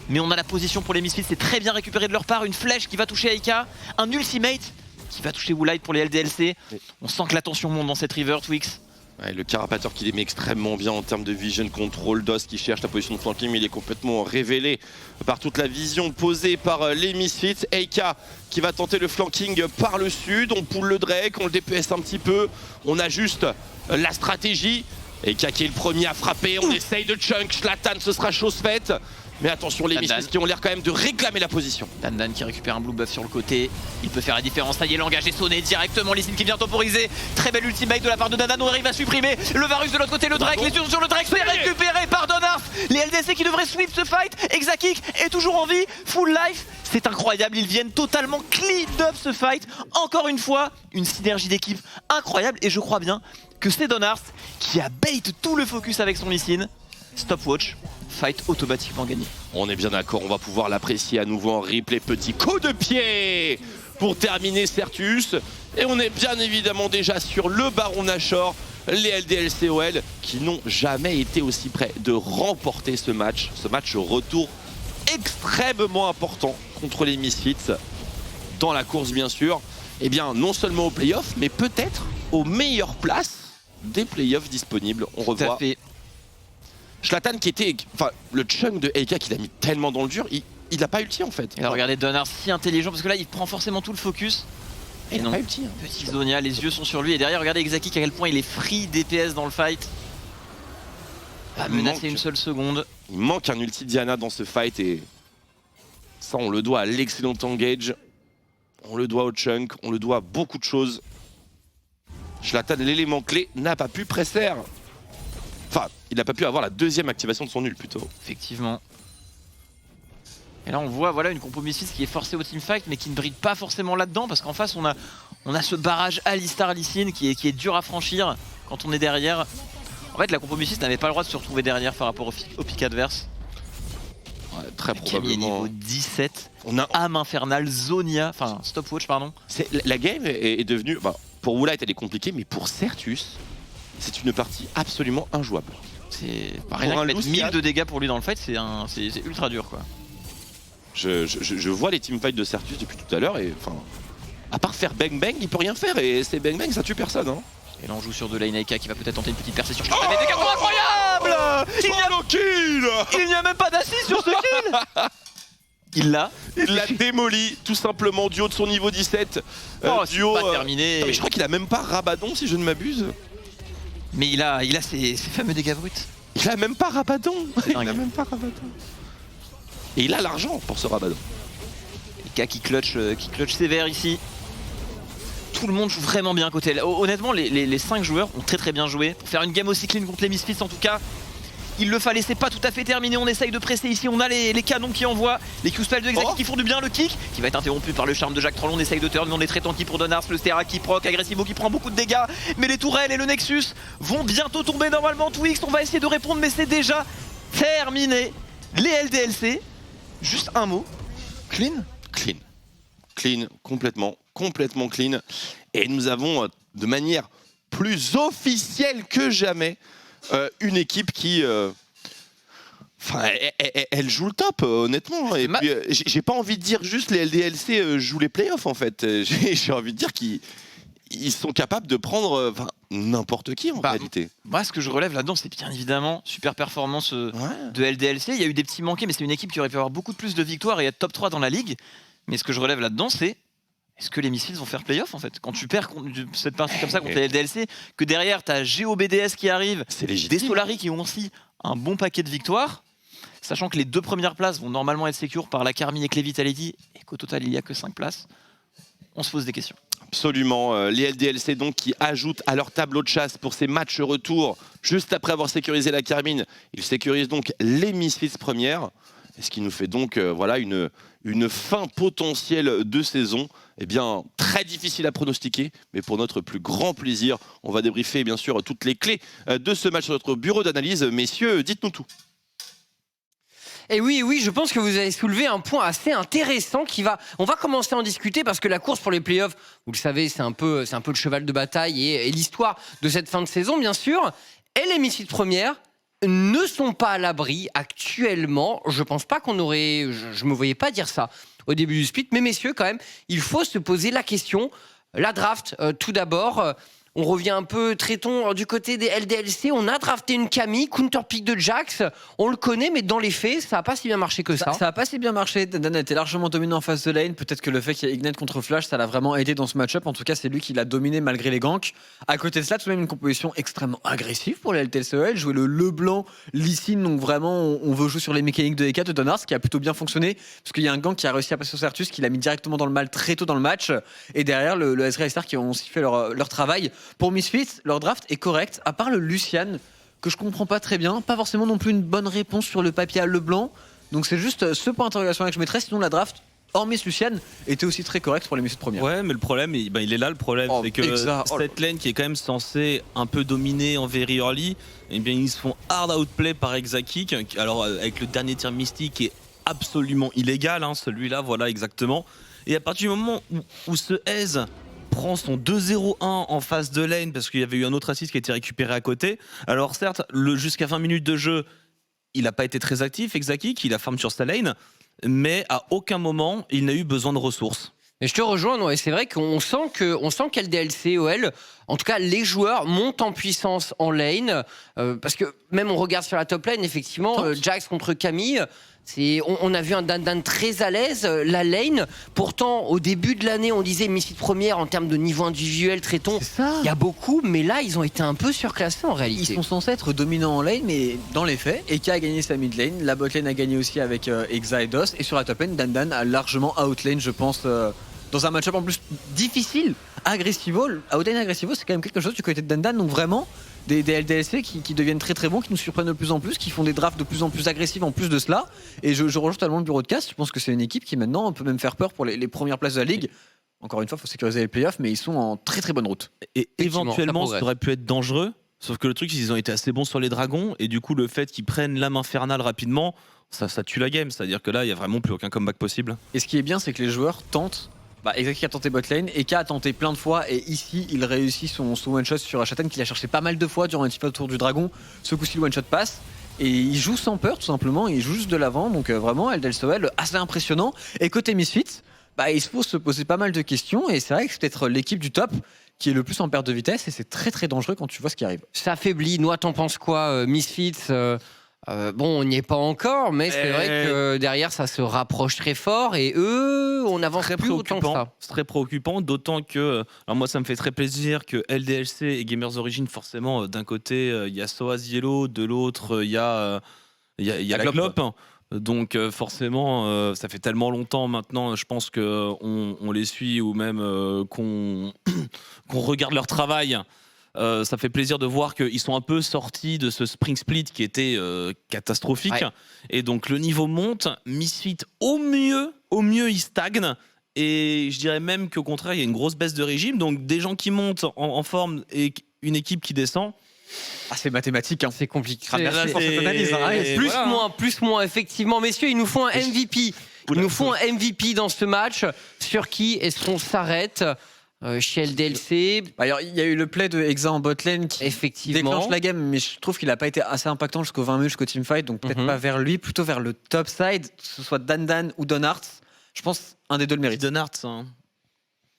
B: Mais on a la position pour les Misfits, c'est très bien récupéré de leur part. Une flèche qui va toucher Eika, un ultimate qui va toucher Woolite pour les LDLC. On sent que la tension monte dans cette river, Twix.
A: Ouais, le carapateur qui les met extrêmement bien en termes de vision control. DOS qui cherche la position de flanking, mais il est complètement révélé par toute la vision posée par les Misfits. Eika qui va tenter le flanking par le sud. On pull le Drake, on le DPS un petit peu. On ajuste la stratégie. Eika qui est le premier à frapper. On essaye de chunk. Zlatan, ce sera chose faite. Mais attention, les Misfits qui ont l'air quand même de réclamer la position.
B: Dan qui récupère un blue buff sur le côté. Il peut faire la différence. Ça y est, l'engage est sonné directement. Lee Sin qui vient temporiser. Très belle ultimate de la part de Dan. On arrive à supprimer le Varus de l'autre côté. Le Drake, les yeux sur le Drake, c'est récupéré par Donars. Les LDC qui devraient sweep ce fight. Exakik est toujours en vie. Full life. C'est incroyable. Ils viennent totalement clean up ce fight. Encore une fois, une synergie d'équipe incroyable. Et je crois bien que c'est Donars qui a bait tout le focus avec son Lee Sin. Stopwatch. Fight automatiquement gagné.
A: On est bien d'accord, on va pouvoir l'apprécier à nouveau en replay. Petit coup de pied pour terminer Certus. Et on est bien évidemment déjà sur le Baron Nashor. Les LDLCOL qui n'ont jamais été aussi près de remporter ce match. Ce match retour extrêmement important contre les Misfits. Dans la course bien sûr. Et bien non seulement aux playoffs, mais peut-être aux meilleures places des playoffs disponibles. On revoit.
B: Tout à fait.
A: Zlatan qui était, enfin le chunk de Eika qu'il a mis tellement dans le dur, il n'a pas ulti en fait.
B: Et alors regardez Donar si intelligent parce que là il prend forcément tout le focus.
A: Et il n'a pas ulti.
B: Petit Zonia, les yeux sont sur lui et derrière regardez Exakik à quel point il est free DPS dans le fight. Pas menacé une seule seconde.
A: Il manque un ulti Diana dans ce fight et ça on le doit à l'excellent engage. On le doit au chunk, on le doit à beaucoup de choses. Zlatan, l'élément clé, n'a pas pu presser. Enfin, il n'a pas pu avoir la deuxième activation de son ult plutôt.
B: Effectivement. Et là on voit voilà une compo Misfits qui est forcée au teamfight mais qui ne brille pas forcément là-dedans parce qu'en face on a ce barrage Alistar Lee Sin qui est dur à franchir quand on est derrière. En fait la compo Misfits n'avait pas le droit de se retrouver derrière par rapport au pick adverse.
A: Ouais, très probablement.
B: Camille niveau 17.
A: On a
B: âme infernale, Zonia, enfin Stopwatch pardon.
A: La game est devenue, bah, pour Woolite elle est compliquée mais pour Certus, c'est une partie absolument injouable.
B: C'est rien que mettre 1000 de dégâts pour lui dans le fight, c'est ultra dur quoi.
A: Je vois les teamfights de Certus depuis tout à l'heure et enfin, à part faire bang bang, il peut rien faire et ces bang bang ça tue personne. Hein.
B: Et là on joue sur de lane Eika qui va peut-être tenter une petite percée sur des dégâts incroyables. Il n'y a même pas d'assist sur ce kill. Il l'a
A: démoli tout simplement du haut de son niveau 17.
B: Du haut. Pas terminé.
A: Non, mais je crois qu'il a même pas Rabadon si je ne m'abuse.
B: Mais il a ses fameux dégâts bruts.
A: Il a même pas Rabadon. Il a même pas Rabadon. Et il a l'argent pour ce Rabadon.
B: Eika qui clutch sévère ici. Tout le monde joue vraiment bien à côté. Honnêtement, les 5 joueurs ont très bien joué. Pour faire une game aussi clean contre les Misfits en tout cas. Il le fallait, c'est pas tout à fait terminé. On essaye de presser ici. On a les canons qui envoient. Les Q-spells de Exakik qui font du bien. Le kick qui va être interrompu par le charme de Jacques Troll. On essaye de turn, mais on est très tanky pour Donars. Le Sterak qui proc. Agressivo qui prend beaucoup de dégâts. Mais les tourelles et le Nexus vont bientôt tomber normalement. Twix, on va essayer de répondre, mais c'est déjà terminé. Les LDLC. Juste un mot. Clean.
A: Clean, complètement clean. Et nous avons de manière plus officielle que jamais une équipe qui, enfin, elle joue le top, honnêtement. Et puis, j'ai pas envie de dire juste les LDLC jouent les playoffs en fait. J'ai envie de dire qu'ils ils sont capables de prendre n'importe qui en réalité.
B: Moi, ce que je relève là-dedans, c'est bien évidemment super performance de LDLC. Il y a eu des petits manqués, mais c'est une équipe qui aurait pu avoir beaucoup plus de victoires et être top 3 dans la ligue. Mais ce que je relève là-dedans, c'est est-ce que les Misfits vont faire playoff en fait? Quand tu perds cette partie comme ça contre les LDLC, que derrière t'as GOBDS qui arrive, des Solari qui ont aussi un bon paquet de victoires, sachant que les 2 premières places vont normalement être sécures par la Carmine et Clé Vitality, et qu'au total il n'y a que 5 places, on se pose des questions.
A: Absolument, les LDLC donc qui ajoutent à leur tableau de chasse pour ces matchs retour, juste après avoir sécurisé la Carmine, ils sécurisent donc les Misfits premières, et ce qui nous fait donc une fin potentielle de saison, eh bien très difficile à pronostiquer, mais pour notre plus grand plaisir, on va débriefer bien sûr toutes les clés de ce match sur notre bureau d'analyse. Messieurs, dites-nous tout.
C: Et oui, je pense que vous avez soulevé un point assez intéressant on va commencer à en discuter parce que la course pour les playoffs, vous le savez, c'est un peu le cheval de bataille et l'histoire de cette fin de saison, bien sûr. Et les Misfits premières ne sont pas à l'abri actuellement. Je pense pas je me voyais pas dire ça au début du split, mais messieurs, quand même, il faut se poser la question. La draft, tout d'abord. On revient un peu, traitons du côté des LDLC. On a drafté une Camille, counterpick de Jax. On le connaît, mais dans les faits, ça n'a pas si bien marché que ça.
D: Ça n'a pas si bien marché. Dan était largement dominant en face de lane. Peut-être que le fait qu'il y ait Ignite contre Flash, ça l'a vraiment aidé dans ce match-up. En tout cas, c'est lui qui l'a dominé malgré les ganks. À côté de cela, tout de même une composition extrêmement agressive pour les LTLCEL. Jouer le Leblanc, Lysine. Donc vraiment, on veut jouer sur les mécaniques de Eka de Donars, ce qui a plutôt bien fonctionné. Parce qu'il y a un gank qui a réussi à passer sur Sertus, qui l'a mis directement dans le mal très tôt dans le match. Et derrière, le Ezreal Star qui ont aussi fait leur travail. Pour Misfits, leur draft est correct, à part le Lucian, que je comprends pas très bien. Pas forcément non plus une bonne réponse sur le papier à Leblanc. Donc c'est juste ce point d'interrogation que je mettrais. Sinon, la draft, hormis Lucian, était aussi très correcte pour les Misfits premières.
E: Ouais, mais le problème, il est là le problème. C'est que cette lane qui est quand même censée un peu dominer en very early, eh bien ils se font hard outplay par Exakik. Alors avec le dernier tir mystique qui est absolument illégal, hein, celui-là, voilà exactement. Et à partir du moment où ce Aze prend son 2-0-1 en face de lane parce qu'il y avait eu un autre assist qui a été récupéré à côté. Alors certes, jusqu'à 20 minutes de jeu, il n'a pas été très actif, Exakik, il a farm sur sa lane, mais à aucun moment, il n'a eu besoin de ressources.
C: Mais je te rejoins, et c'est vrai qu'on sent qu'LDLC, OL, en tout cas les joueurs montent en puissance en lane, parce que même on regarde sur la top lane, effectivement, Jax contre Camille, on a vu un Dan très à l'aise, la lane. Pourtant, au début de l'année, on disait Misfits première en termes de niveau individuel, traitons. Il y a beaucoup, mais là, ils ont été un peu surclassés en réalité.
D: Ils sont censés être dominants en lane, mais dans les faits, Eka a gagné sa mid lane, la bot lane a gagné aussi avec Exa et DOS, et sur la top lane, Dan a largement outlane, je pense, dans un match-up en plus difficile. Outlane agressivo, c'est quand même quelque chose du côté de Dan. Donc vraiment, des LDLC qui deviennent très très bons, qui nous surprennent de plus en plus, qui font des drafts de plus en plus agressifs en plus de cela. Et je rejoins totalement le bureau de cast. Je pense que c'est une équipe qui maintenant peut même faire peur pour les premières places de la ligue. Encore une fois, il faut sécuriser les playoffs, mais ils sont en très très bonne route.
E: Et éventuellement, ça aurait pu être dangereux. Sauf que le truc, c'est qu'ils ont été assez bons sur les dragons. Et du coup, le fait qu'ils prennent l'âme infernale rapidement, ça tue la game. C'est-à-dire que là, il n'y a vraiment plus aucun comeback possible.
D: Et ce qui est bien, c'est que les joueurs tentent. Exakik a tenté botlane, Eka a tenté plein de fois, et ici il réussit son one shot sur Ashaten qu'il a cherché pas mal de fois durant un petit peu autour du dragon. Ce coup-ci le one shot passe et il joue sans peur tout simplement, il joue juste de l'avant, donc vraiment LDLCEL assez impressionnant. Et côté Misfits, il faut se poser pas mal de questions, et c'est vrai que c'est peut-être l'équipe du top qui est le plus en perte de vitesse, et c'est très très dangereux quand tu vois ce qui arrive.
C: Ça affaiblit. Noah, t'en penses quoi, Misfits? On n'y est pas encore, mais c'est vrai que derrière ça se rapproche très fort, et eux, on avance
E: très
C: plus autant que ça.
E: C'est très préoccupant, d'autant que, alors moi ça me fait très plaisir que LDLC et Gamers Origin, forcément, d'un côté il y a Soaz Yellow, de l'autre il y a la Clop. Donc forcément, ça fait tellement longtemps maintenant, je pense qu'on les suit, ou même qu'on regarde leur travail. Ça fait plaisir de voir qu'ils sont un peu sortis de ce Spring Split qui était catastrophique. Ouais. Et donc le niveau monte. Misfits, au mieux, ils stagnent. Et je dirais même qu'au contraire, il y a une grosse baisse de régime. Donc des gens qui montent en forme et une équipe qui descend.
D: C'est mathématique, hein.
C: C'est compliqué.
D: Plus moins,
C: effectivement. Messieurs, ils nous font un MVP. Ils nous font un MVP dans ce match. Sur qui est-ce qu'on s'arrête chez LDLC?
D: Alors, il y a eu le play de Exa en botlane qui déclenche la game, mais je trouve qu'il n'a pas été assez impactant jusqu'au 20 minutes, jusqu'au teamfight, donc peut-être pas vers lui, plutôt vers le top side, que ce soit Dan ou Donarts. Je pense un des deux le mérite.
E: Donarts, hein.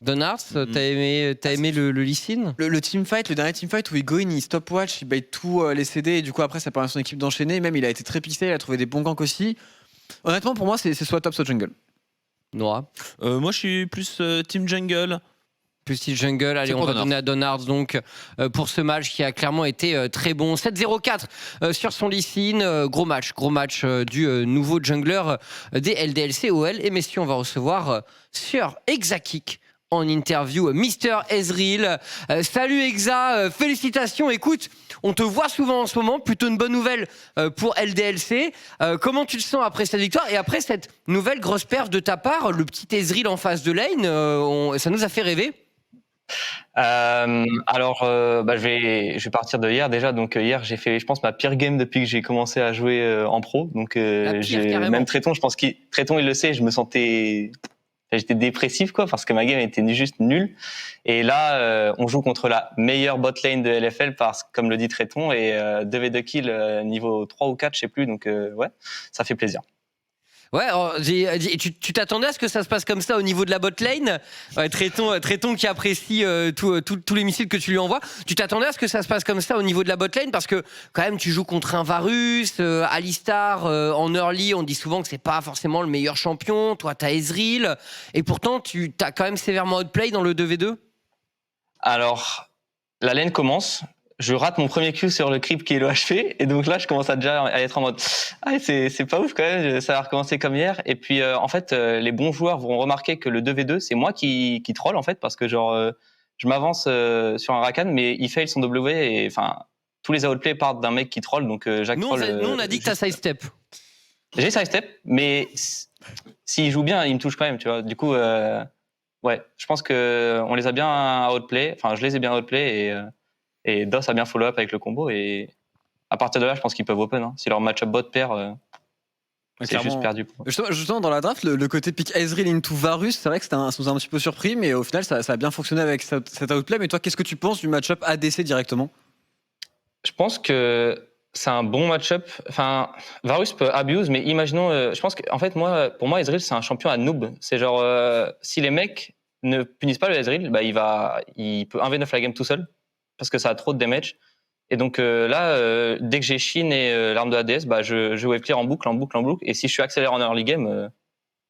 C: Donards, t'as aimé le Lee-Sin?
D: Le teamfight, le dernier teamfight où il go in, il stopwatch, il bait tout les CD et du coup après ça permet à son équipe d'enchaîner. Même il a été très pixé, il a trouvé des bons ganks aussi. Honnêtement pour moi c'est soit top soit jungle.
C: Nora?
E: Moi, je suis plus team jungle.
C: Plus style jungle, allez,
D: C'est
C: on
D: pour
C: va
D: Donards.
C: donner à Donards donc pour ce match qui a clairement été très bon. 7-0-4 sur son Lee-Sin, gros match du nouveau jungler des LDLC OL. Et messieurs, on va recevoir Sir Exakik en interview, Mister Ezreal. Salut Exa, félicitations. Écoute, on te voit souvent en ce moment, plutôt une bonne nouvelle pour LDLC. Comment tu te sens après cette victoire et après cette nouvelle grosse perf de ta part, le petit Ezreal en face de lane, ça nous a fait rêver.
F: Je vais partir de hier déjà. Donc hier j'ai fait, je pense, ma pire game depuis que j'ai commencé à jouer en pro. Donc
C: La pire, carrément.
F: même Tréton, je pense Tréton il le sait, j'étais dépressif quoi parce que ma game était juste nulle. Et là on joue contre la meilleure bot lane de LFL comme le dit Tréton et 2v2 kills niveau 3 ou 4 je sais plus. Donc ouais, ça fait plaisir.
C: Ouais, alors, tu t'attendais à ce que ça se passe comme ça au niveau de la bot lane? Ouais, Tréton qui apprécie tous les missiles que tu lui envoies. Tu t'attendais à ce que ça se passe comme ça au niveau de la bot lane? Parce que quand même tu joues contre un Varus, Alistar en early, on dit souvent que c'est pas forcément le meilleur champion. Toi t'as Ezreal et pourtant tu t'as quand même sévèrement outplay dans le 2v2.
F: Alors la lane commence. Je rate mon premier Q sur le creep qui est le HP et donc là je commence à être en mode c'est pas ouf quand même, ça va recommencer comme hier. Et puis en fait les bons joueurs vont remarquer que le 2v2 c'est moi qui troll en fait parce que je m'avance sur un Rakan mais il fail son W et enfin tous les outplays partent d'un mec qui troll donc Jacques
C: Nous
F: troll.
C: on a dit que t'as sidestep.
F: J'ai sidestep mais s'il joue bien il me touche quand même tu vois. Du coup ouais je pense que on les a bien outplay, enfin je les ai bien outplay et DOS a bien follow-up avec le combo. Et à partir de là, je pense qu'ils peuvent open. Si leur match-up bot perd, c'est juste perdu.
D: Justement, dans la draft, le côté pick Ezreal into Varus, c'est vrai que ça nous a un petit peu surpris, mais au final, ça a bien fonctionné avec cet outplay. Mais toi, qu'est-ce que tu penses du match-up ADC directement?
F: Je pense que c'est un bon match-up. Enfin, Varus peut abuse, mais imaginons. Je pense qu'en fait, pour moi, Ezreal, c'est un champion à noob. C'est genre, si les mecs ne punissent pas le Ezreal, bah, il peut 1v9 la game tout seul. Parce que ça a trop de damage. Et donc là, dès que j'ai Shin et l'arme de ADS, bah, je wave clear en boucle. Et si je suis accéléré en early game,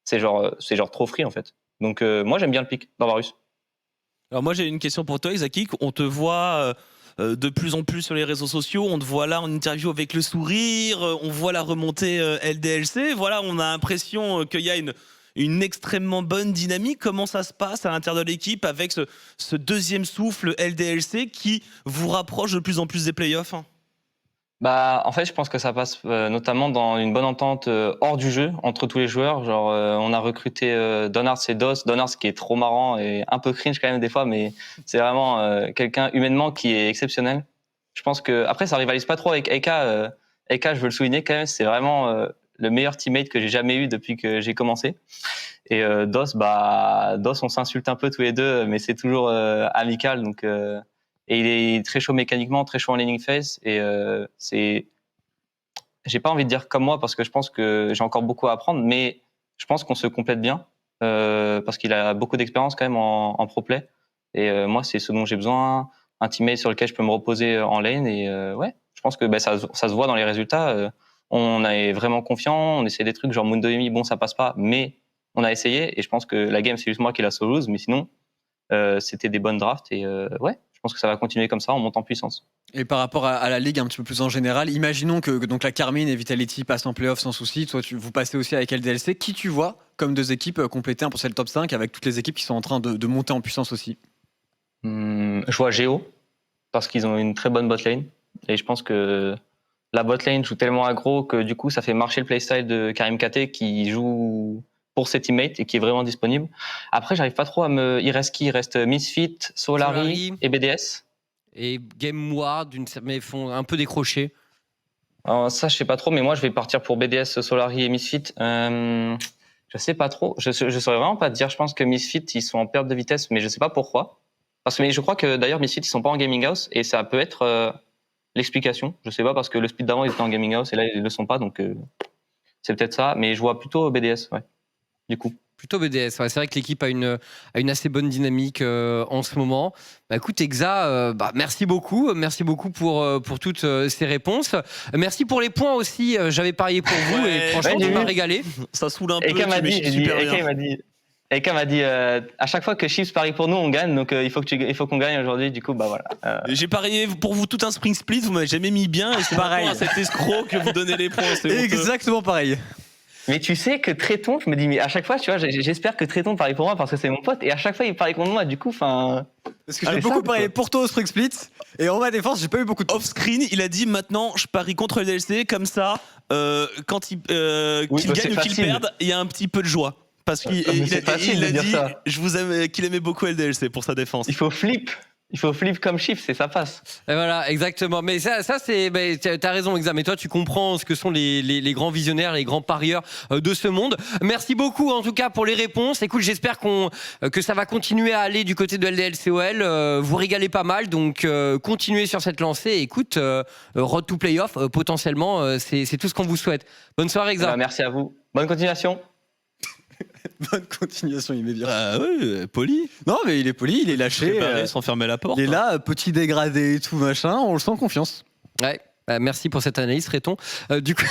F: c'est genre trop free en fait. Donc moi j'aime bien le pick dans Varus.
E: Alors moi j'ai une question pour toi Exakik. On te voit de plus en plus sur les réseaux sociaux. On te voit là en interview avec le sourire. On voit la remontée LDLC. Voilà, on a l'impression qu'il y a une extrêmement bonne dynamique. Comment ça se passe à l'intérieur de l'équipe avec ce deuxième souffle LDLC qui vous rapproche de plus en plus des playoffs?
F: Bah, en fait, je pense que ça passe notamment dans une bonne entente hors du jeu entre tous les joueurs. Genre, on a recruté Donards et DOS. Donards qui est trop marrant et un peu cringe quand même des fois, mais c'est vraiment quelqu'un humainement qui est exceptionnel. Je pense que après, ça rivalise pas trop avec Eka. Eka, je veux le souligner quand même, c'est vraiment le meilleur teammate que j'ai jamais eu depuis que j'ai commencé. Et DOS, on s'insulte un peu tous les deux, mais c'est toujours amical. Donc, et il est très chaud mécaniquement, très chaud en laning phase. Et j'ai pas envie de dire comme moi parce que je pense que j'ai encore beaucoup à apprendre, mais je pense qu'on se complète bien parce qu'il a beaucoup d'expérience quand même en pro play. Et moi, c'est ce dont j'ai besoin, un teammate sur lequel je peux me reposer en lane. Et ouais, je pense que ça se voit dans les résultats. On est vraiment confiant, on essaie des trucs genre Mundoemi, bon ça passe pas, mais on a essayé et je pense que la game c'est juste moi qui la solouse, mais sinon c'était des bonnes drafts et ouais, je pense que ça va continuer comme ça, on monte en puissance.
D: Et par rapport à la ligue un petit peu plus en général, imaginons que donc la Carmine et Vitality passent en playoff sans souci, toi vous passez aussi avec LDLC, qui tu vois comme deux équipes compléter un pour le top 5 avec toutes les équipes qui sont en train de monter en puissance aussi?
F: Je vois Géo parce qu'ils ont une très bonne bot lane et je pense que la bot lane joue tellement aggro que du coup ça fait marcher le playstyle de Karim KT qui joue pour ses teammates et qui est vraiment disponible. Après j'arrive pas trop il reste qui? Il reste Misfit, Solari et BDS.
C: Et Game Ward, mais font un peu décrocher.
F: Alors, ça je sais pas trop, mais moi je vais partir pour BDS, Solari et Misfit. Je sais pas trop, je saurais vraiment pas te dire. Je pense que Misfit ils sont en perte de vitesse, mais je sais pas pourquoi. Mais je crois que d'ailleurs Misfit ils sont pas en gaming house et ça peut être l'explication, je sais pas, parce que le split d'avant ils étaient en gaming house et là ils le sont pas, donc c'est peut-être ça, mais je vois plutôt BDS, ouais, du coup.
C: Plutôt BDS. Ouais, c'est vrai que l'équipe a une assez bonne dynamique en ce moment. Bah, écoute, Exa, merci beaucoup pour toutes ces réponses. Merci pour les points aussi. J'avais parié pour vous et franchement, tu m'as régalé.
E: Ça saoule un peu.
F: Eka m'a dit,
E: super bien.
F: Eka m'a dit à chaque fois que Chips parie pour nous, on gagne, donc il faut qu'on gagne aujourd'hui. Du coup, bah voilà.
E: J'ai parié pour vous tout un spring split, vous m'avez jamais mis bien et c'est pareil à cet escroc que vous donnez les points. C'est honteux.
D: Exactement pareil.
F: Mais tu sais que Tréton, je me dis, mais à chaque fois, tu vois, j'espère que Tréton parie pour moi parce que c'est mon pote, et à chaque fois, il parie contre moi, du coup, enfin.
D: Parce que j'ai beaucoup parié pour toi au Spring Split, et en ma défense, j'ai pas eu beaucoup de
E: Off-screen, il a dit maintenant je parie contre le DLC, comme ça, quand qu'il gagne ou qu'il perde, il y a un petit peu de joie. Parce qu'il a dit qu'il aimait beaucoup LDLC pour sa défense.
F: Il faut flip comme Chips et ça passe.
C: Et voilà, exactement. Mais ça c'est, t'as raison, Exa. Mais toi, tu comprends ce que sont les grands visionnaires, les grands parieurs de ce monde. Merci beaucoup, en tout cas, pour les réponses. Écoute, j'espère que ça va continuer à aller du côté de LDLCOL. Vous régalez pas mal, donc continuez sur cette lancée. Écoute, Road to Playoff, potentiellement, c'est tout ce qu'on vous souhaite. Bonne soirée, Exa.
F: Merci à vous. Bonne continuation.
D: Bonne continuation, il m'est bien.
E: Ah oui, poli.
D: Non, mais il est poli, il est lâché.
E: Sans fermer la porte.
D: Il est là, petit dégradé et tout machin, on le sent confiance.
C: Ouais, merci pour cette analyse, Tréton. Du coup.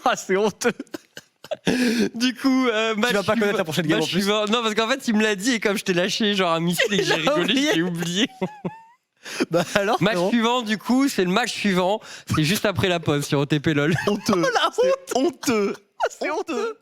D: Ah, c'est honteux.
C: Du coup,
D: tu vas pas connaître la prochaine game en plus.
C: Non, parce qu'en fait, il me l'a dit et comme je t'ai lâché genre un missile et que j'ai rigolé, j'ai oublié.
D: Bah alors,
C: match suivant, du coup, c'est le match suivant. C'est juste après la pause sur OTP LOL.
E: Honteux.
D: Oh, la honte.
E: Honteux.
D: C'est honteux.